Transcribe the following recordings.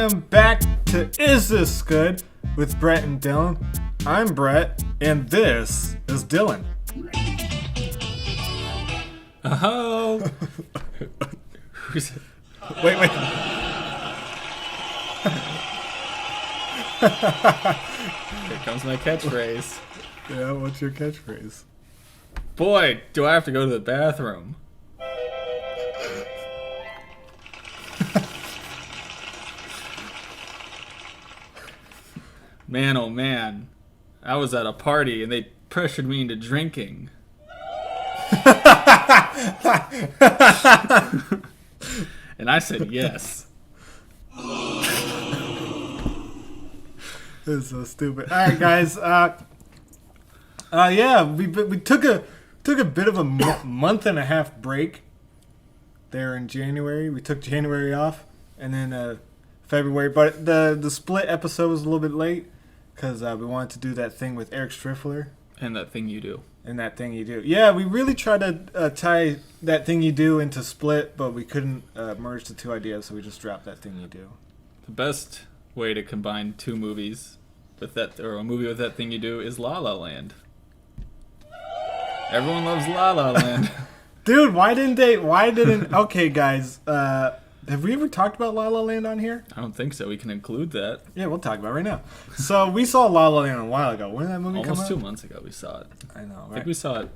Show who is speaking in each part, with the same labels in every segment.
Speaker 1: welcome back to Is This Good with Brett and Dylan. I'm Brett, and this is Dylan.
Speaker 2: Oh. Who's it?
Speaker 1: Wait.
Speaker 2: Here comes my catchphrase.
Speaker 1: Yeah, what's your catchphrase?
Speaker 2: Boy, do I have to go to the bathroom. Man, oh man. I was at a party and they pressured me into drinking. And I said yes.
Speaker 1: This is so stupid. All right, guys. Yeah, we took a bit of a month and a half break there in January. We took January off, and then February. But the split episode was a little bit late because we wanted to do that thing with Eric Striffler.
Speaker 2: And that thing you do.
Speaker 1: And that thing you do. Yeah, we really tried to tie that thing you do into Split, but we couldn't merge the two ideas, so we just dropped that thing you do.
Speaker 2: The best way to combine two movies with that, or a movie with that thing you do, is La La Land. Everyone loves La La Land.
Speaker 1: Dude, why didn't okay, guys, have we ever talked about La La Land on here?
Speaker 2: I don't think so. We can include that.
Speaker 1: Yeah, we'll talk about it right now. So we saw La La Land a while ago. When did that movie come out?
Speaker 2: Almost 2 months ago we saw it.
Speaker 1: I know, right?
Speaker 2: I think we saw it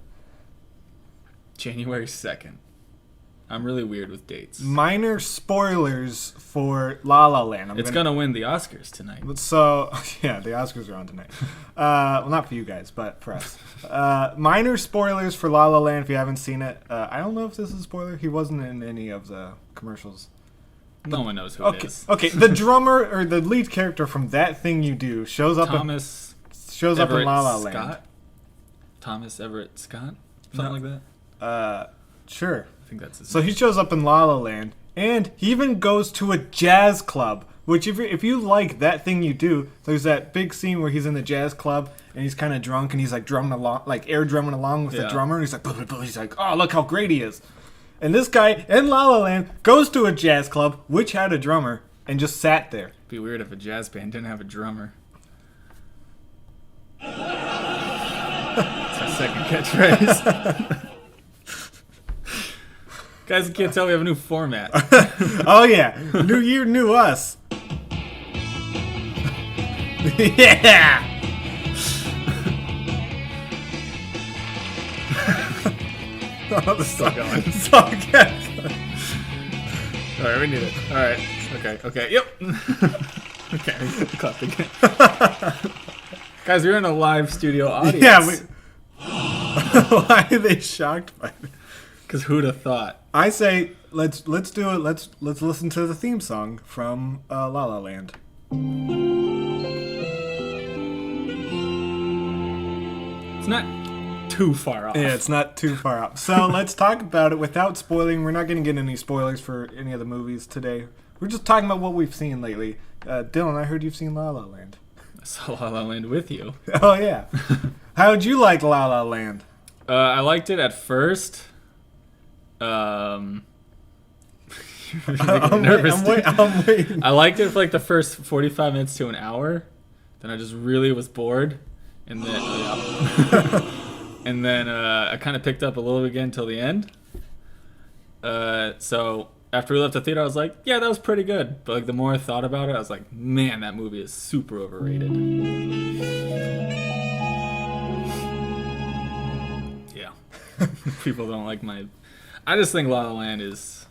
Speaker 2: January 2nd. I'm really weird with dates.
Speaker 1: Minor spoilers for La La Land.
Speaker 2: It's gonna win the Oscars tonight.
Speaker 1: So, yeah, the Oscars are on tonight. Well, not for you guys, but for us. Minor spoilers for La La Land if you haven't seen it. I don't know if this is a spoiler. He wasn't in any of the commercials.
Speaker 2: No one knows who it is.
Speaker 1: Okay, the drummer or the lead character from That Thing You Do shows up in La La Land.
Speaker 2: Scott? Thomas Everett Scott? Something like that?
Speaker 1: Sure.
Speaker 2: I think that's his
Speaker 1: So
Speaker 2: name.
Speaker 1: he shows up in La La Land, and he even goes to a jazz club, which if you like That Thing You Do, there's that big scene where he's in the jazz club, and he's kind of drunk, and he's like drumming along, like air drumming along with the drummer, and he's like, blah, blah, blah. He's like, oh, look how great he is. And this guy in La La Land goes to a jazz club, which had a drummer, and just sat there.
Speaker 2: It'd be weird if a jazz band didn't have a drummer. That's my second catchphrase. Guys, you can't tell we have a new format.
Speaker 1: Oh yeah, new year, new us. Yeah. Oh, the
Speaker 2: Still going.
Speaker 1: It's all good.
Speaker 2: Alright, we need it. Alright. Okay. Yep. Okay. Clap again. Guys, we're in a live studio audience.
Speaker 1: Yeah, why are they shocked by it?
Speaker 2: Because who'd have thought?
Speaker 1: I say let's do it. Let's listen to the theme song from La La Land.
Speaker 2: It's not too far off.
Speaker 1: Yeah, it's not too far off. So let's talk about it without spoiling. We're not going to get any spoilers for any of the movies today. We're just talking about what we've seen lately. Dylan, I heard you've seen La La Land.
Speaker 2: I saw La La Land with you.
Speaker 1: Oh yeah. How'd you like La La Land?
Speaker 2: I liked it at first. I'm
Speaker 1: waiting.
Speaker 2: I liked it for like the first 45 minutes to an hour. Then I just really was bored, and then I kind of picked up a little bit again until the end. So after we left the theater, I was like, yeah, that was pretty good. But like the more I thought about it, I was like, man, that movie is super overrated. Yeah, people don't like my. I just think La La Land is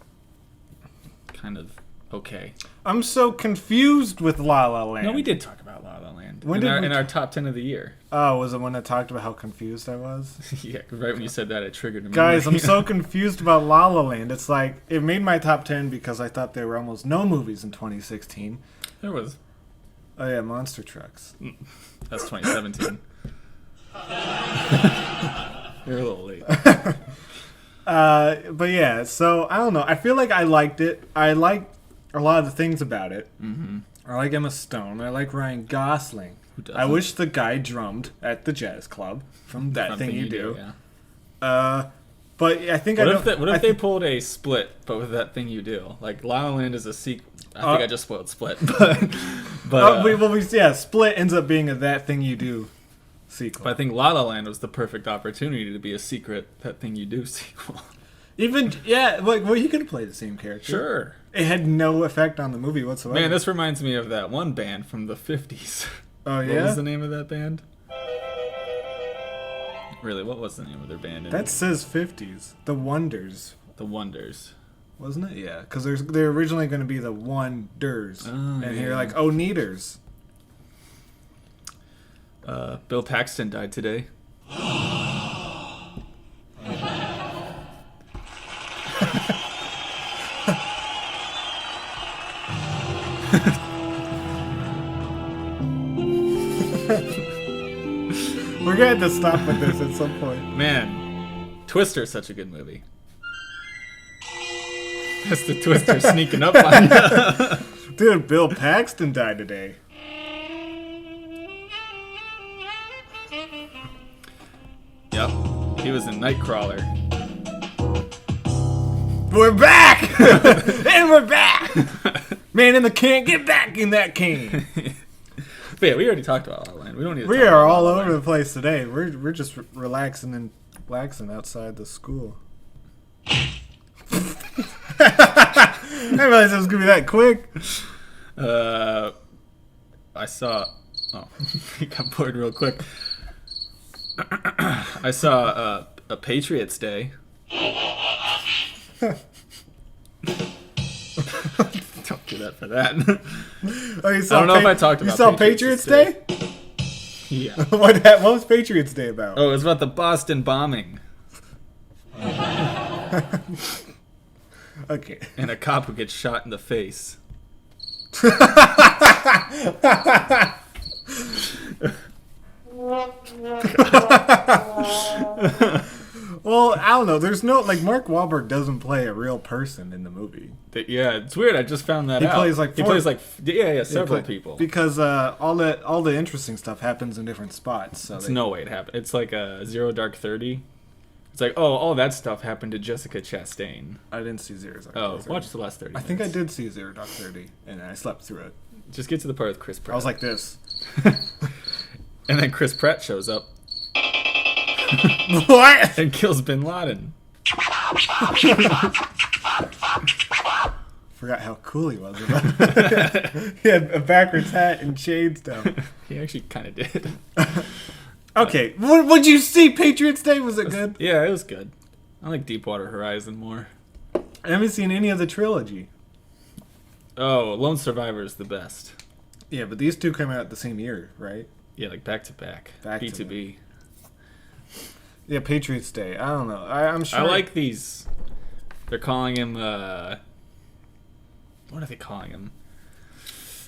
Speaker 2: kind of okay.
Speaker 1: I'm so confused with La La Land.
Speaker 2: No, we did talk about La La Land in our top 10 of the year.
Speaker 1: Oh, was it when I talked about how confused I was?
Speaker 2: Yeah, right when you said that, it triggered me.
Speaker 1: Guys, I'm so confused about La La Land. It's like, it made my top 10 because I thought there were almost no movies in 2016.
Speaker 2: There was.
Speaker 1: Oh yeah, Monster Trucks.
Speaker 2: That's 2017. You're a little late.
Speaker 1: But yeah, so I don't know. I feel like I liked it. I liked a lot of the things about it.
Speaker 2: Mm-hmm.
Speaker 1: I like Emma Stone. I like Ryan Gosling.
Speaker 2: Who doesn't?
Speaker 1: I wish the guy drummed at the jazz club from That Thing You Do.
Speaker 2: Yeah.
Speaker 1: But I think
Speaker 2: What if they pulled a Split, but with That Thing You Do? Like La La Land is a sequel. I think I just spoiled Split,
Speaker 1: yeah, Split ends up being a That Thing You Do sequel.
Speaker 2: But I think La La Land was the perfect opportunity to be a secret That Thing You Do sequel.
Speaker 1: Even well, you could play the same character.
Speaker 2: Sure.
Speaker 1: It had no effect on the movie whatsoever.
Speaker 2: Man, this reminds me of that one band from the 50s.
Speaker 1: Oh yeah.
Speaker 2: What was the name of that band? Really, what was the name of their band?
Speaker 1: That says 50s. The Wonders.
Speaker 2: The Wonders.
Speaker 1: Wasn't it? Yeah, because they're originally going to be the Wonders, and you're like, oh, Neaters.
Speaker 2: Bill Paxton died today.
Speaker 1: We're going to have to stop with this at some point.
Speaker 2: Man, Twister's such a good movie. That's the Twister sneaking up on you.
Speaker 1: Dude, Bill Paxton died today.
Speaker 2: Yep, he was in Nightcrawler.
Speaker 1: We're back! And we're back! Man in the can, get back in that can!
Speaker 2: But yeah, we already talked about La La Land. We don't need to
Speaker 1: We
Speaker 2: talk
Speaker 1: are
Speaker 2: about
Speaker 1: all
Speaker 2: La La
Speaker 1: over
Speaker 2: Land.
Speaker 1: the place today. We're just relaxing and waxing outside the school. I realized it was gonna be that quick.
Speaker 2: I saw. Oh, I got bored real quick. I saw a Patriots Day. Don't do that for that.
Speaker 1: Oh, you saw
Speaker 2: I don't know if I talked about.
Speaker 1: You saw Patriots Day?
Speaker 2: Yeah.
Speaker 1: What was Patriots Day about?
Speaker 2: Oh, it was about the Boston bombing.
Speaker 1: Okay.
Speaker 2: And a cop who gets shot in the face.
Speaker 1: Well, I don't know. There's no Mark Wahlberg doesn't play a real person in the movie.
Speaker 2: Yeah, it's weird. I just found that out.
Speaker 1: He plays
Speaker 2: several people.
Speaker 1: Because all the interesting stuff happens in different spots. So
Speaker 2: There's no way it happened. It's like a Zero Dark 30. It's like, oh, all that stuff happened to Jessica Chastain.
Speaker 1: I didn't see Zero Dark 30.
Speaker 2: Oh, watch the last 30 minutes.
Speaker 1: I think I did see Zero Dark 30, and I slept through it.
Speaker 2: Just get to the part with Chris Pratt.
Speaker 1: I was like this.
Speaker 2: And then Chris Pratt shows up.
Speaker 1: What?
Speaker 2: And kills Bin Laden.
Speaker 1: Forgot how cool he was. He had a backwards hat and shades down.
Speaker 2: He actually kind of did.
Speaker 1: Okay, what'd you see? Patriots Day? Was it good?
Speaker 2: Yeah, it was good. I like Deepwater Horizon more.
Speaker 1: I haven't seen any of the trilogy.
Speaker 2: Oh, Lone Survivor is the best.
Speaker 1: Yeah, but these two came out the same year, right?
Speaker 2: Yeah, like back to back.
Speaker 1: Back to
Speaker 2: B2B.
Speaker 1: Yeah, Patriots Day. I don't know. I'm sure.
Speaker 2: I like these. They're calling him, what are they calling him?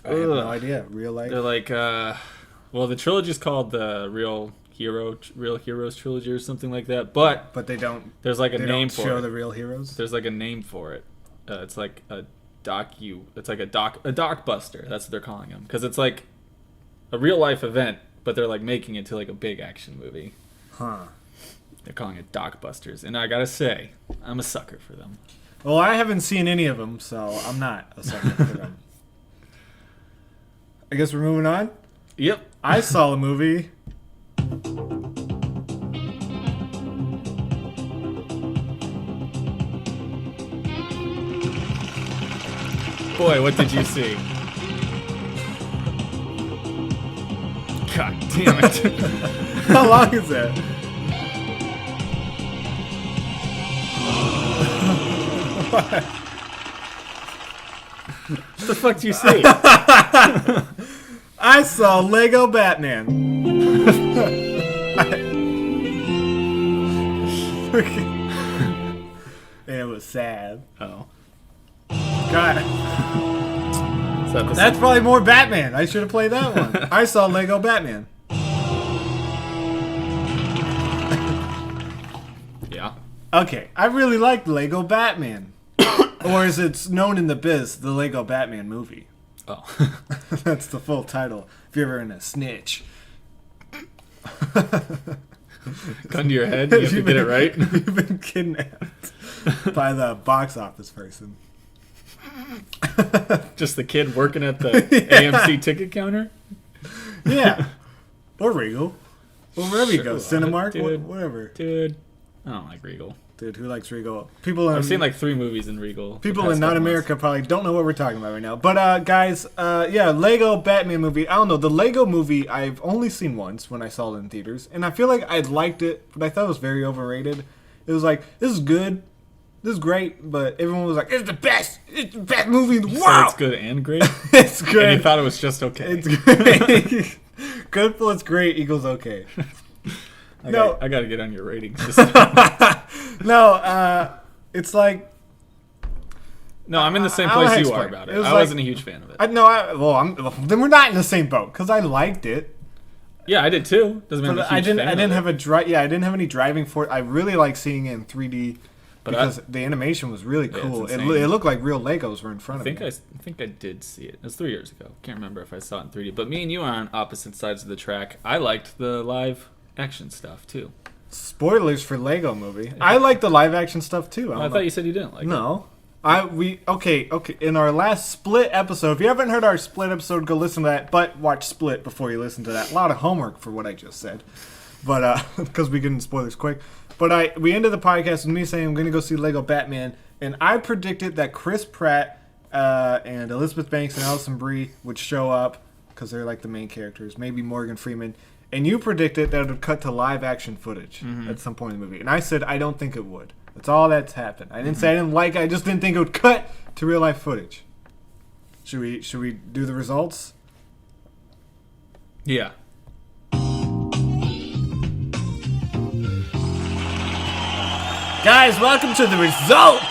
Speaker 1: I have no idea. Real life?
Speaker 2: They're like, well, the trilogy's called the Real Heroes Trilogy or something like that, but
Speaker 1: they don't.
Speaker 2: There's like a name for it.
Speaker 1: They don't show the real heroes?
Speaker 2: There's like a name for it. It's like a doc-buster. That's what they're calling him. Because it's like a real life event, but they're like making it to like a big action movie.
Speaker 1: Huh.
Speaker 2: They're calling it Docbusters, and I gotta say, I'm a sucker for them.
Speaker 1: Well, I haven't seen any of them, so I'm not a sucker for them. I guess we're moving on?
Speaker 2: Yep.
Speaker 1: I saw a movie.
Speaker 2: Boy, what did you see? God damn it.
Speaker 1: How long is that?
Speaker 2: What the fuck did you see?
Speaker 1: I saw Lego Batman. It was sad.
Speaker 2: Oh.
Speaker 1: God. That's probably more Batman. I should have played that one. I saw Lego Batman.
Speaker 2: Yeah.
Speaker 1: Okay, I really liked Lego Batman. Or as it's known in the biz, the Lego Batman movie.
Speaker 2: Oh.
Speaker 1: That's the full title. If you're ever in a snitch.
Speaker 2: Gun to your head. You have to get it right.
Speaker 1: You've been kidnapped by the box office person.
Speaker 2: Just the kid working at the AMC ticket counter.
Speaker 1: Yeah, or Regal, or wherever you
Speaker 2: Sure,
Speaker 1: go,
Speaker 2: well,
Speaker 1: Cinemark,
Speaker 2: dude.
Speaker 1: whatever.
Speaker 2: Dude, I don't like Regal.
Speaker 1: Dude, who likes Regal? People
Speaker 2: I've seen like 3 movies in Regal.
Speaker 1: People in not America probably don't know what we're talking about right now. But guys, yeah, Lego Batman movie. I don't know. The Lego movie I've only seen once when I saw it in theaters, and I feel like I liked it, but I thought it was very overrated. It was like, this is good, this is great, but everyone was like, it's the best movie in the world.
Speaker 2: So it's good and great.
Speaker 1: It's good.
Speaker 2: And you thought it was just okay.
Speaker 1: It's great. Good plus great equals okay.
Speaker 2: I got to get on your rating system.
Speaker 1: No, it's like.
Speaker 2: No, I'm in the same
Speaker 1: I'll
Speaker 2: place you
Speaker 1: explain.
Speaker 2: are about it.
Speaker 1: It was
Speaker 2: I
Speaker 1: like-
Speaker 2: wasn't a huge fan of it.
Speaker 1: Then we're not in the same boat because I liked it.
Speaker 2: Yeah, I did too. Doesn't mean I'm a
Speaker 1: But
Speaker 2: huge
Speaker 1: I didn't
Speaker 2: fan of
Speaker 1: have
Speaker 2: it.
Speaker 1: I didn't have any driving force. I really like seeing it in 3D
Speaker 2: But
Speaker 1: because the animation was really
Speaker 2: it's
Speaker 1: cool. It
Speaker 2: insane.
Speaker 1: looked like real Legos were in front
Speaker 2: I
Speaker 1: of me.
Speaker 2: think I did see it. It was 3 years ago. Can't remember if I saw it in 3D. But me and you are on opposite sides of the track. I liked the live action stuff too.
Speaker 1: Spoilers for Lego movie. I like the live action stuff too.
Speaker 2: I thought you said you didn't like it.
Speaker 1: No. Okay. In our last Split episode, if you haven't heard our Split episode, go listen to that. But watch Split before you listen to that. A lot of homework for what I just said, but because we get into spoilers quick. But we ended the podcast with me saying I'm going to go see Lego Batman, and I predicted that Chris Pratt and Elizabeth Banks and Alison Brie would show up because they're like the main characters. Maybe Morgan Freeman. And you predicted that it would cut to live action footage at some point in the movie. And I said I don't think it would. That's all that's happened. I didn't say I didn't like it. I just didn't think it would cut to real life footage. Should we do the results?
Speaker 2: Yeah.
Speaker 1: Guys, welcome to the results.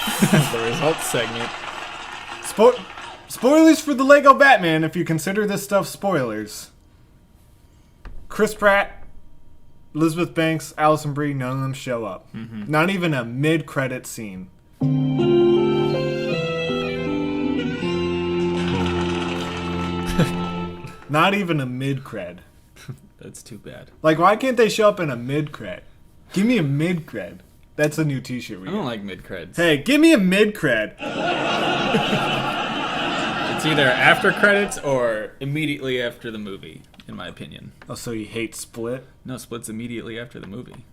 Speaker 2: The results segment.
Speaker 1: Spoilers for the Lego Batman, if you consider this stuff spoilers. Chris Pratt, Elizabeth Banks, Alison Brie, none of them show up. Not even a mid-credit scene. Not even a mid-cred.
Speaker 2: That's too bad.
Speaker 1: Like, why can't they show up in a mid-cred? Give me a mid-cred. That's a new t-shirt we
Speaker 2: I
Speaker 1: got.
Speaker 2: don't like mid-creds.
Speaker 1: Hey, give me a mid-cred.
Speaker 2: It's either after credits or immediately after the movie, in my opinion.
Speaker 1: Oh, so you hate Split?
Speaker 2: No, Split's immediately after the movie.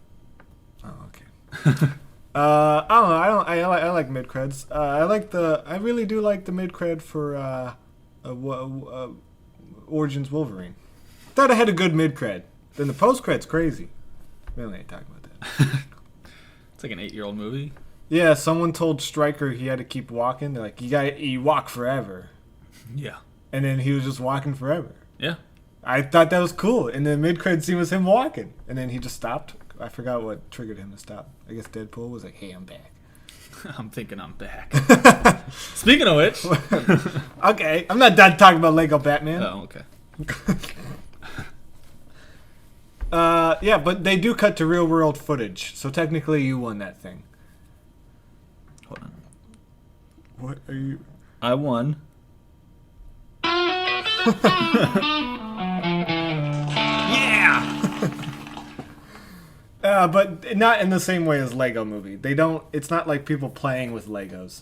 Speaker 1: Oh, okay. I don't know. I like mid creds. I really do like the mid cred for Origins Wolverine. Thought I had a good mid cred. Then the post cred's crazy. We really ain't talking about that.
Speaker 2: It's like an 8-year-old movie.
Speaker 1: Yeah, someone told Stryker he had to keep walking. They're like, you walk forever.
Speaker 2: Yeah.
Speaker 1: And then he was just walking forever.
Speaker 2: Yeah.
Speaker 1: I thought that was cool. And the mid cred scene was him walking, and then he just stopped. I forgot what triggered him to stop. I guess Deadpool was like, "Hey, I'm back."
Speaker 2: I'm thinking I'm back. Speaking of which.
Speaker 1: Okay, I'm not done talking about Lego Batman.
Speaker 2: Oh, okay.
Speaker 1: Yeah, but they do cut to real world footage, so technically you won that thing.
Speaker 2: Hold on.
Speaker 1: What are you?
Speaker 2: I won.
Speaker 1: Yeah. But not in the same way as Lego Movie. They don't. It's not like people playing with Legos.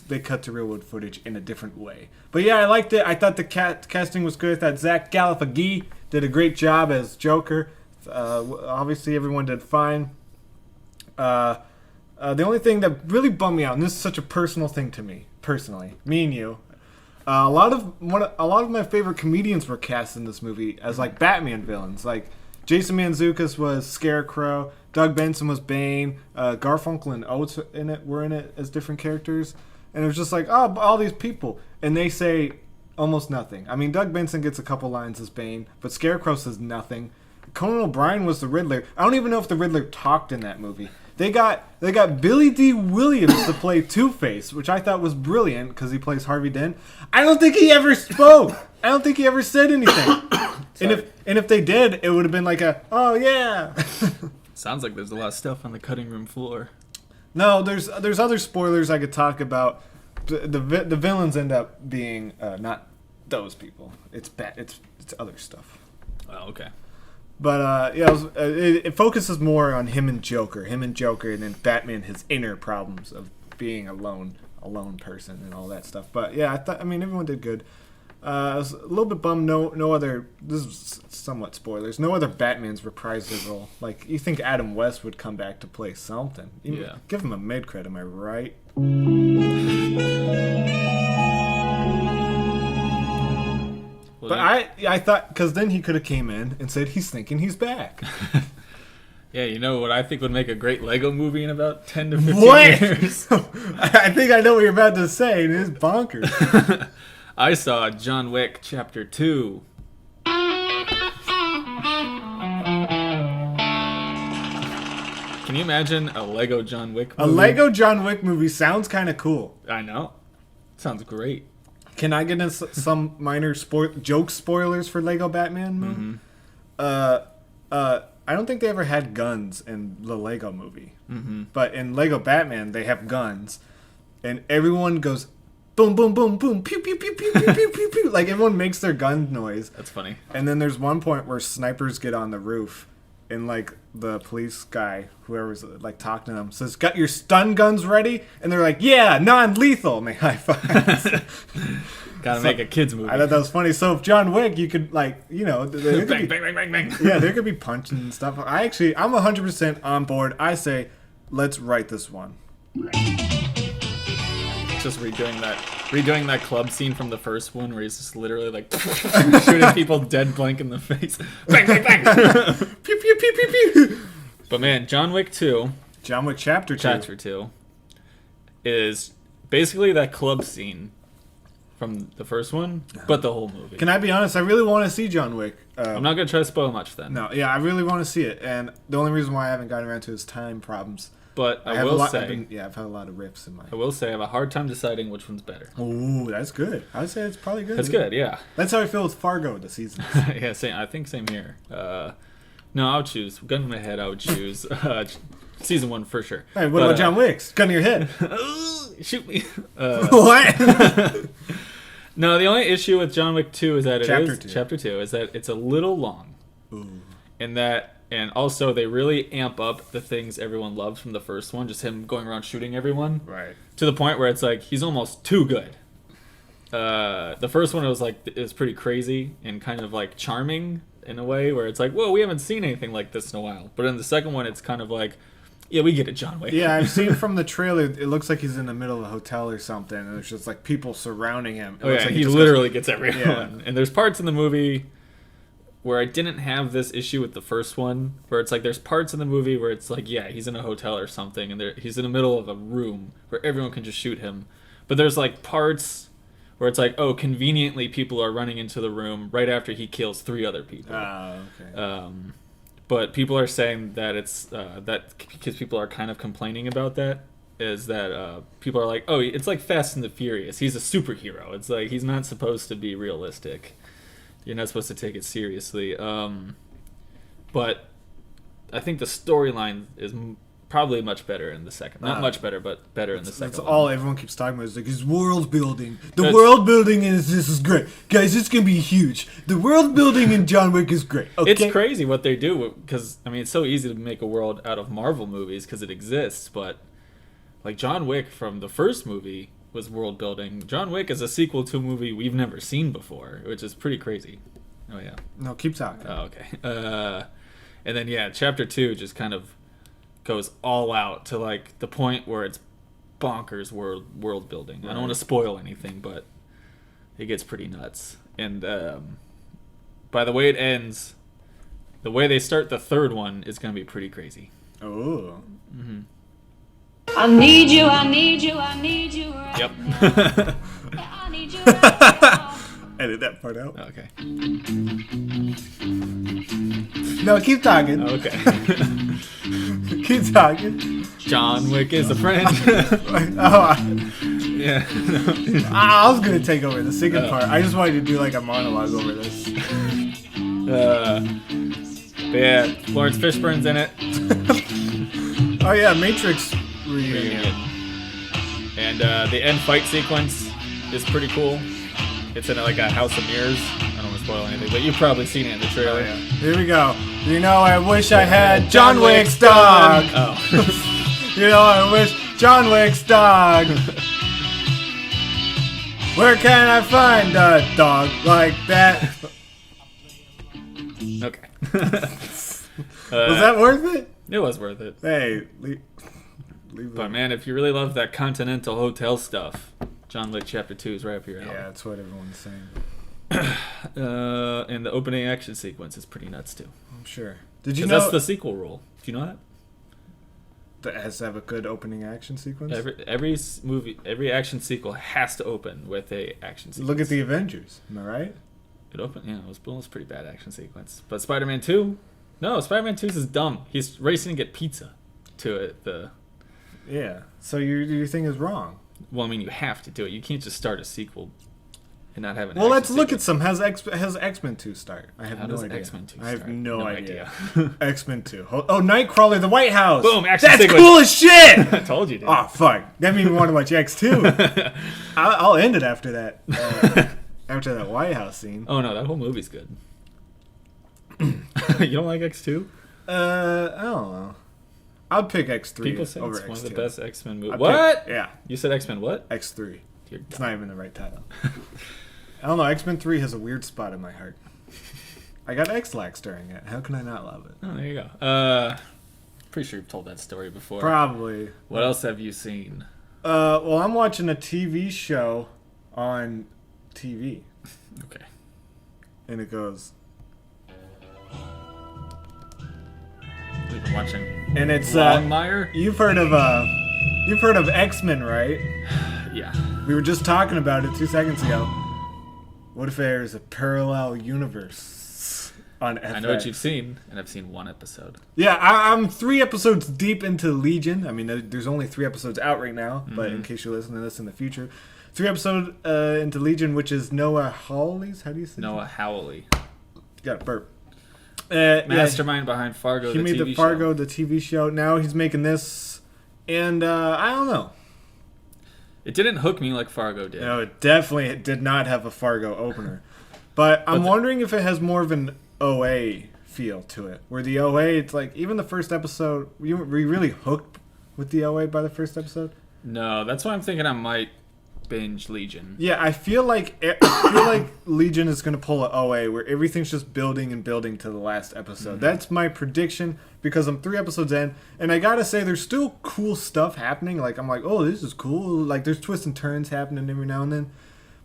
Speaker 1: They cut to real world footage in a different way. But yeah, I liked it. I thought the casting was good. I thought Zach Galifianakis did a great job as Joker. Obviously, everyone did fine. The only thing that really bummed me out, and this is such a personal thing to me, personally, me and you, a lot of my favorite comedians were cast in this movie as like Batman villains. Like Jason Mantzoukas was Scarecrow, Doug Benson was Bane, Garfunkel and Oates were in it as different characters, and it was just like, oh, all these people, and they say almost nothing. I mean, Doug Benson gets a couple lines as Bane, but Scarecrow says nothing. Conan O'Brien was the Riddler. I don't even know if the Riddler talked in that movie. They got Billy D. Williams to play Two-Face, which I thought was brilliant because he plays Harvey Dent. I don't think he ever spoke. I don't think he ever said anything. and if they did, it would have been like oh yeah.
Speaker 2: Sounds like there's a lot of stuff on the cutting room floor.
Speaker 1: No, there's other spoilers I could talk about. The villains end up being not those people. It's other stuff.
Speaker 2: Oh, okay.
Speaker 1: But it focuses more on him and Joker, and then Batman, his inner problems of being a lone person and all that stuff. But yeah, I mean everyone did good. I was a little bit bummed. No other. This is somewhat spoilers. No other Batman's reprised their role. Like you think Adam West would come back to play something?
Speaker 2: Yeah.
Speaker 1: Give him a mid credit. Am I right? But I thought because then he could have came in and said he's thinking he's back.
Speaker 2: Yeah, you know what I think would make a great Lego movie in about 10 to 15 years?
Speaker 1: I think I know what you're about to say. It is bonkers.
Speaker 2: I saw John Wick Chapter 2. Can you imagine a Lego John Wick movie?
Speaker 1: A Lego John Wick movie sounds kind of cool.
Speaker 2: I know. Sounds great.
Speaker 1: Can I get into some minor joke spoilers for Lego Batman movie? I don't think they ever had guns in the Lego movie. But in Lego Batman, they have guns. And everyone goes, boom, boom, boom, boom, pew, pew, pew, pew, pew, pew, pew, pew. Like, everyone makes their gun noise.
Speaker 2: That's funny.
Speaker 1: And then there's one point where snipers get on the roof. And, like, the police guy, whoever's, like, talking to them, says, got your stun guns ready? And they're like, yeah, non-lethal. And they high-five.
Speaker 2: Gotta make a kid's movie.
Speaker 1: I thought that was funny. So if John Wick, you could, like, you know...
Speaker 2: bang, bang, bang, bang, bang.
Speaker 1: Yeah, there could be punching and stuff. I'm 100% on board. I say, let's write this one.
Speaker 2: Just redoing that club scene from the first one where he's just literally like shooting people dead blank in the face. Bang, bang, bang.
Speaker 1: Pew, pew, pew, pew, pew.
Speaker 2: But man, John Wick 2.
Speaker 1: John Wick Chapter 2
Speaker 2: is basically that club scene from the first one, but the whole movie.
Speaker 1: Can I be honest? I really want to see John Wick.
Speaker 2: I'm not going to try to spoil much then.
Speaker 1: No, yeah, I really want to see it. And the only reason why I haven't gotten around to it is time problems.
Speaker 2: But
Speaker 1: I've had a lot of riffs in my...
Speaker 2: I will say I have a hard time deciding which one's better.
Speaker 1: Ooh, that's good. I would say it's probably good.
Speaker 2: That's good, yeah.
Speaker 1: That's how I feel with Fargo this season.
Speaker 2: Yeah, same. I think same here. No, I would choose. Gun to my head, I would choose season 1 for sure.
Speaker 1: Hey, what about John Wick's? Gun to your head.
Speaker 2: Shoot me.
Speaker 1: What?
Speaker 2: No, the only issue with John Wick 2 is that
Speaker 1: Chapter 2
Speaker 2: is that it's a little long.
Speaker 1: Ooh.
Speaker 2: And also they really amp up the things everyone loves from the first one, just him going around shooting everyone.
Speaker 1: Right.
Speaker 2: To the point where it's like he's almost too good. The first one it was pretty crazy and kind of like charming in a way where it's like, whoa, we haven't seen anything like this in a while. But in the second one, it's kind of like, yeah, we get it, John Wick.
Speaker 1: Yeah, I've seen from the trailer, it looks like he's in the middle of a hotel or something, and there's just like people surrounding him.
Speaker 2: Oh, yeah,
Speaker 1: like
Speaker 2: he literally gets everyone. Yeah. And there's parts in the movie where I didn't have this issue with the first one, where it's like there's parts in the movie where it's like, yeah, he's in a hotel or something, and he's in the middle of a room where everyone can just shoot him. But there's like parts where it's like, oh, conveniently people are running into the room right after he kills 3 other people.
Speaker 1: Oh, okay.
Speaker 2: But people are saying that it's that because people are kind of complaining about that, is that people are like, oh, it's like Fast and the Furious. He's a superhero. It's like he's not supposed to be realistic. You're not supposed to take it seriously. But I think the storyline is probably much better in the second. Not much better, but better in the second.
Speaker 1: That's all everyone keeps talking about. Is like his world building. The world building this is great, guys. It's gonna be huge. The world building in John Wick is great. Okay?
Speaker 2: It's crazy what they do because I mean it's so easy to make a world out of Marvel movies because it exists, but like John Wick from the first movie was world building. John Wick is a sequel to a movie we've never seen before, which is pretty crazy. Oh yeah.
Speaker 1: No, keep talking.
Speaker 2: Oh okay. And then yeah, Chapter 2 just kind of goes all out to like the point where it's bonkers world building. Right. I don't want to spoil anything, but it gets pretty nuts. And by the way it ends, the way they start the third one is going to be pretty crazy.
Speaker 1: Oh.
Speaker 2: Mm-hmm.
Speaker 3: I need you, I need you, I need you. Right
Speaker 2: yep.
Speaker 3: I need you right now.
Speaker 1: Edit that part out.
Speaker 2: Okay.
Speaker 1: No, keep talking.
Speaker 2: Okay.
Speaker 1: Keep talking.
Speaker 2: John Wick is a friend. Yeah.
Speaker 1: I was gonna take over the second part. I just wanted to do like a monologue over this.
Speaker 2: But yeah, Lawrence Fishburne's in it.
Speaker 1: Oh yeah, Matrix reunion.
Speaker 2: And the end fight sequence is pretty cool. It's in like a house of mirrors. I don't want to spoil anything, but you've probably seen it in the trailer.
Speaker 1: Oh, yeah. Here we go. You know, I wish I had John Wick's dog.
Speaker 2: Oh.
Speaker 1: You know, I wish John Wick's dog. Where can I find a dog like that?
Speaker 2: Okay.
Speaker 1: Was that worth it?
Speaker 2: It was worth it.
Speaker 1: Hey, leave
Speaker 2: But man, if you really love that Continental Hotel stuff, John Wick Chapter 2 is right up your alley.
Speaker 1: Yeah, that's what everyone's saying.
Speaker 2: And the opening action sequence is pretty nuts too.
Speaker 1: I'm sure. Did you
Speaker 2: 'Cause
Speaker 1: know
Speaker 2: that's the sequel rule? Do you know that?
Speaker 1: that has to have a good opening action sequence?
Speaker 2: Every action sequel has to open with a action sequence.
Speaker 1: Look at the Avengers. Am I right?
Speaker 2: It opened. Yeah, it was a pretty bad action sequence. But Spider-Man 2, no, Spider-Man 2 is dumb. He's racing to get pizza to it.
Speaker 1: Yeah. So your thing is wrong.
Speaker 2: Well, I mean, you have to do it. You can't just start a sequel and not have an.
Speaker 1: Well,
Speaker 2: action
Speaker 1: let's look at
Speaker 2: sequence.
Speaker 1: some. Has X-Men 2 start? I have
Speaker 2: How
Speaker 1: no
Speaker 2: does
Speaker 1: idea.
Speaker 2: X-Men 2
Speaker 1: I have
Speaker 2: start?
Speaker 1: no
Speaker 2: No
Speaker 1: idea.
Speaker 2: idea.
Speaker 1: X-Men 2. Oh, Nightcrawler, the White House.
Speaker 2: Boom, action
Speaker 1: That's
Speaker 2: sequence.
Speaker 1: cool as shit.
Speaker 2: I told you, dude.
Speaker 1: Oh fuck! That made me want to watch X2. I'll end it after that. After that White House scene.
Speaker 2: Oh no, that whole movie's good. You don't like X2?
Speaker 1: I don't know. I'd pick X3
Speaker 2: People say
Speaker 1: over
Speaker 2: it's
Speaker 1: X2.
Speaker 2: one of the best X-Men movies.
Speaker 1: I'd
Speaker 2: What?
Speaker 1: pick- yeah,
Speaker 2: You said X-Men what?
Speaker 1: X3.
Speaker 2: You're
Speaker 1: It's not even the right title. I don't know. X-Men 3 has a weird spot in my heart. I got X-Lax during it. How can I not love it?
Speaker 2: Oh, there you go. Pretty sure you've told that story before.
Speaker 1: Probably.
Speaker 2: What else have you seen?
Speaker 1: Well, I'm watching a TV show on TV,
Speaker 2: Okay.
Speaker 1: and it goes,
Speaker 2: We've been watching
Speaker 1: and it's
Speaker 2: Longmire.
Speaker 1: you've heard of X-Men, right?
Speaker 2: Yeah.
Speaker 1: We were just talking about it 2 seconds ago. What if there's a parallel universe on FX?
Speaker 2: I know what you've seen, and I've seen one episode.
Speaker 1: Yeah, I'm 3 episodes deep into Legion. I mean, there's only 3 episodes out right now, but in case you're listening to this in the future, 3 episodes into Legion, which is Noah Hawley's. How do you say
Speaker 2: Noah Hawley.
Speaker 1: Got a burp.
Speaker 2: Mastermind behind Fargo,
Speaker 1: He
Speaker 2: the
Speaker 1: made
Speaker 2: TV
Speaker 1: the Fargo,
Speaker 2: show.
Speaker 1: the TV show. Now he's making this, and I don't know.
Speaker 2: It didn't hook me like Fargo did.
Speaker 1: No, it definitely did not have a Fargo opener. But I'm wondering if it has more of an OA feel to it. Where the OA, it's like, even the first episode, were you really hooked with the OA by the first episode?
Speaker 2: No, that's why I'm thinking I might binge Legion.
Speaker 1: Yeah, I feel like Legion is going to pull an OA where everything's just building and building to the last episode. That's my prediction because I'm 3 episodes in, and I gotta say there's still cool stuff happening. Like I'm like, oh, this is cool. Like there's twists and turns happening every now and then,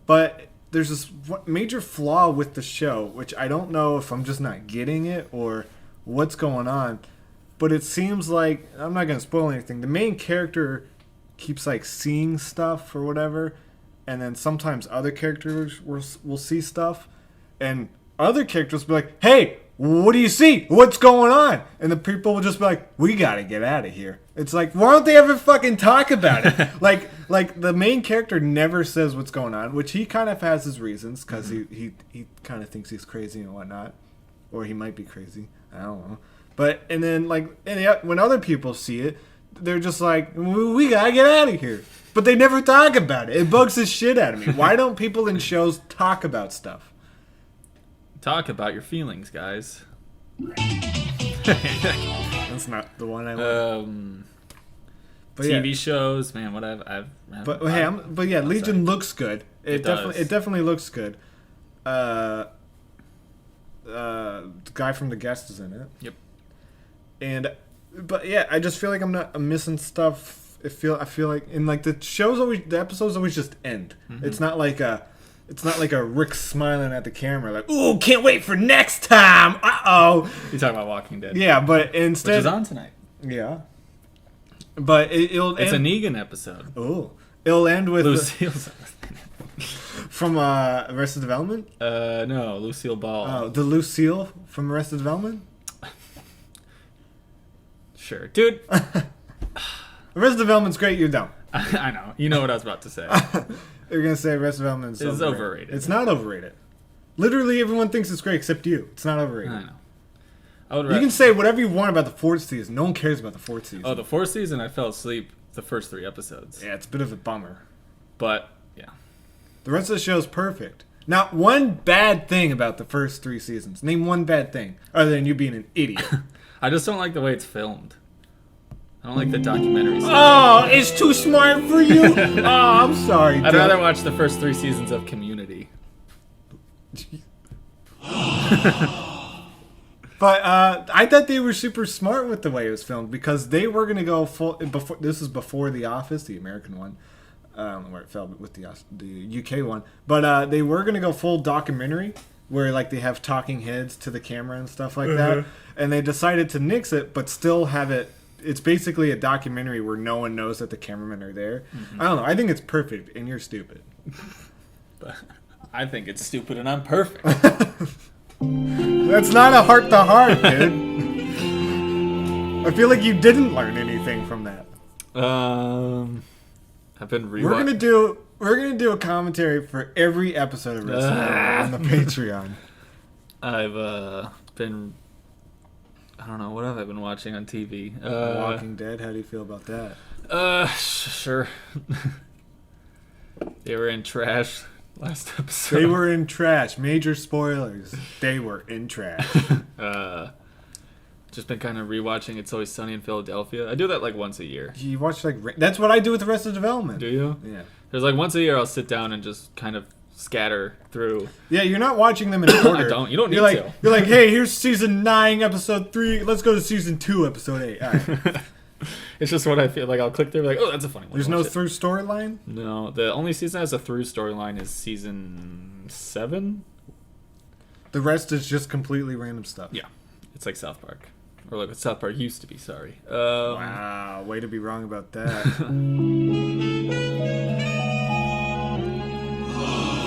Speaker 1: but there's this major flaw with the show, which I don't know if I'm just not getting it or what's going on. But it seems like, I'm not gonna spoil anything, the main character keeps like seeing stuff or whatever, and then sometimes other characters will see stuff, and other characters will be like, hey, what do you see? What's going on? And the people will just be like, we gotta get out of here. It's like, why don't they ever fucking talk about it? like the main character never says what's going on, which he kind of has his reasons, because he kind of thinks he's crazy and whatnot, or he might be crazy, I don't know. But and then when other people see it, they're just like, we gotta get out of here. But they never talk about it. It bugs the shit out of me. Why don't people in shows talk about stuff?
Speaker 2: Talk about your feelings, guys.
Speaker 1: That's not the one I want. But
Speaker 2: TV shows, man. What I've
Speaker 1: But hey, Legion looks good. It
Speaker 2: does.
Speaker 1: definitely looks good. The guy from The Guest is in it.
Speaker 2: Yep.
Speaker 1: But yeah, I just feel like I'm missing stuff. I feel like in like the episodes always just end. It's not like a Rick smiling at the camera like, ooh, can't wait for next time. Uh-oh.
Speaker 2: You're talking about Walking Dead.
Speaker 1: Yeah, but instead,
Speaker 2: which is on tonight.
Speaker 1: Yeah. But it'll
Speaker 2: It's
Speaker 1: end,
Speaker 2: a Negan episode.
Speaker 1: Oh. It'll end with
Speaker 2: Lucille's
Speaker 1: from Arrested Development?
Speaker 2: no, Lucille Ball.
Speaker 1: Oh, the Lucille from Arrested Development?
Speaker 2: Sure. Dude.
Speaker 1: Arrested Development's great, you're dumb.
Speaker 2: I know. You know what I was about to say.
Speaker 1: You're going to say Arrested Development is
Speaker 2: overrated.
Speaker 1: It's not overrated. Literally everyone thinks it's great except you. It's not overrated.
Speaker 2: I know.
Speaker 1: You can say whatever you want about the 4th season. No one cares about the 4th season.
Speaker 2: Oh, the 4th season, I fell asleep the first 3 episodes.
Speaker 1: Yeah, it's a bit of a bummer.
Speaker 2: But, yeah.
Speaker 1: The rest of the show is perfect. Not one bad thing about the first 3 seasons. Name one bad thing, other than you being an idiot.
Speaker 2: I just don't like the way it's filmed. I don't like the documentary stuff.
Speaker 1: Oh, it's too smart for you? Oh, I'm sorry.
Speaker 2: I'd rather watch the first 3 seasons of Community.
Speaker 1: But I thought they were super smart with the way it was filmed because they were going to go full. This is before The Office, the American one. I don't know where it fell with the UK one. But they were going to go full documentary where like they have talking heads to the camera and stuff like that. And they decided to nix it but still have it. It's basically a documentary where no one knows that the cameramen are there. I don't know. I think it's perfect and you're stupid.
Speaker 2: But I think it's stupid and I'm perfect.
Speaker 1: That's not a heart-to-heart, dude. I feel like you didn't learn anything from that.
Speaker 2: I've been
Speaker 1: We're gonna do a commentary for every episode of Wrestling on the Patreon.
Speaker 2: I've been. I don't know, what have I been watching on TV?
Speaker 1: Walking Dead. How do you feel about that?
Speaker 2: Sure. They were in trash last episode.
Speaker 1: They were in trash. Major spoilers. They were in trash.
Speaker 2: Just been kind of rewatching It's Always Sunny in Philadelphia. I do that like once a year.
Speaker 1: You watch that's what I do with the rest of Development.
Speaker 2: Do you?
Speaker 1: Yeah.
Speaker 2: There's like once a year I'll sit down and just kind of scatter through.
Speaker 1: Yeah, you're not watching them in order.
Speaker 2: I don't. You don't need
Speaker 1: to. You're like, hey, here's season 9, episode 3. Let's go to season 2, episode 8. All right.
Speaker 2: It's just what I feel like. I'll click through, like, oh, that's a funny one.
Speaker 1: There's no through storyline?
Speaker 2: No, the only season that has a through storyline is season 7.
Speaker 1: The rest is just completely random stuff.
Speaker 2: Yeah, it's like South Park, or like what South Park used to be. Sorry.
Speaker 1: Wow, way to be wrong about that.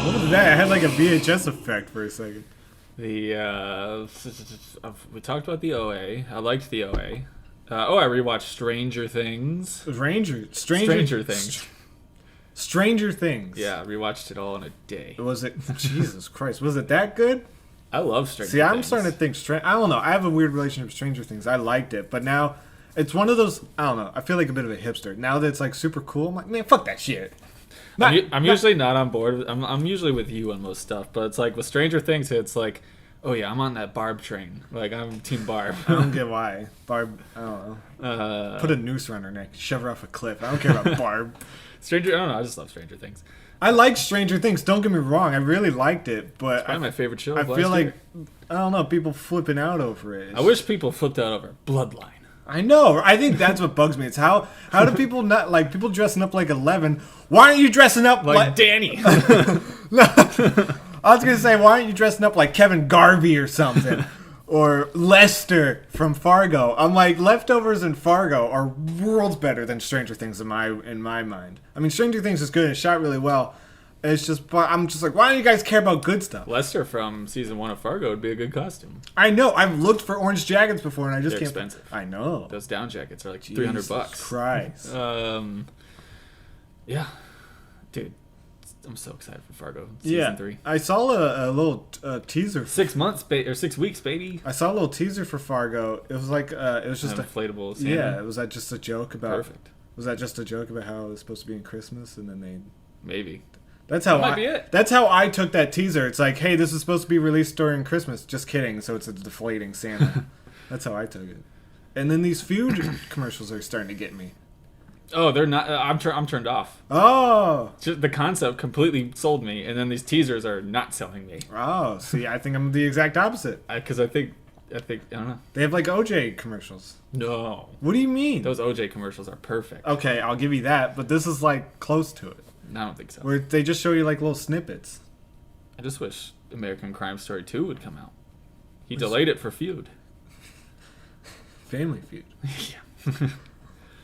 Speaker 1: What was that? I had like a VHS effect for a second.
Speaker 2: We talked about the OA. I liked the OA. I rewatched Stranger Things.
Speaker 1: Stranger Things. Stranger Things.
Speaker 2: Yeah, I rewatched it all in a day.
Speaker 1: Was it? Jesus Christ, was it that good?
Speaker 2: I love Stranger Things.
Speaker 1: See, I'm starting to think. I don't know. I have a weird relationship with Stranger Things. I liked it, but now it's one of those. I don't know. I feel like a bit of a hipster now that it's like super cool. I'm like, man, fuck that shit.
Speaker 2: I'm usually not on board. I'm usually with you on most stuff, but it's like with Stranger Things, it's like, oh yeah, I'm on that Barb train. Like I'm Team Barb.
Speaker 1: I don't get why Barb. I don't know. Put a noose around her neck, shove her off a cliff. I don't care about Barb.
Speaker 2: I don't know. I just love Stranger Things.
Speaker 1: I like Stranger Things. Don't get me wrong. I really liked it, but
Speaker 2: it's probably my favorite show.
Speaker 1: I feel like I don't know. People flipping out over it.
Speaker 2: I wish people flipped out over Bloodline.
Speaker 1: I know. I think that's what bugs me. It's how do people not like people dressing up like 11? Why aren't you dressing up like
Speaker 2: Danny?
Speaker 1: No, I was gonna say why aren't you dressing up like Kevin Garvey or something, or Lester from Fargo? I'm like Leftovers and Fargo are worlds better than Stranger Things in my mind. I mean, Stranger Things is good and shot really well. It's just, but I'm just like, why don't you guys care about good stuff?
Speaker 2: Lester from season 1 of Fargo would be a good costume.
Speaker 1: I know. I've looked for orange jackets before, and I just
Speaker 2: They're
Speaker 1: can't.
Speaker 2: Expensive.
Speaker 1: I know.
Speaker 2: Those down jackets are like
Speaker 1: Jesus
Speaker 2: $300.
Speaker 1: Christ.
Speaker 2: Yeah, dude, I'm so excited for Fargo season 3.
Speaker 1: I saw a little teaser.
Speaker 2: 6 months, or 6 weeks, baby.
Speaker 1: I saw a little teaser for Fargo. It was like it was just
Speaker 2: an inflatable. Santa.
Speaker 1: Yeah, was that just a joke about?
Speaker 2: Perfect.
Speaker 1: Was that just a joke about how it was supposed to be in Christmas, and then they?
Speaker 2: Maybe.
Speaker 1: That's how
Speaker 2: might be it.
Speaker 1: That's how I took that teaser. It's like, hey, this is supposed to be released during Christmas. Just kidding. So it's a deflating Santa. That's how I took it. And then these food commercials are starting to get me.
Speaker 2: Oh, they're not. I'm turned off.
Speaker 1: Oh.
Speaker 2: Just the concept completely sold me, and then these teasers are not selling me.
Speaker 1: Oh, see, I think I'm the exact opposite.
Speaker 2: Because I think I don't know.
Speaker 1: They have like OJ commercials.
Speaker 2: No.
Speaker 1: What do you mean?
Speaker 2: Those OJ commercials are perfect.
Speaker 1: Okay, I'll give you that, but this is like close to it.
Speaker 2: I don't think so.
Speaker 1: Where they just show you like little snippets.
Speaker 2: I just wish American Crime Story 2 would come out. He delayed it for Feud.
Speaker 1: Family Feud.
Speaker 2: Yeah.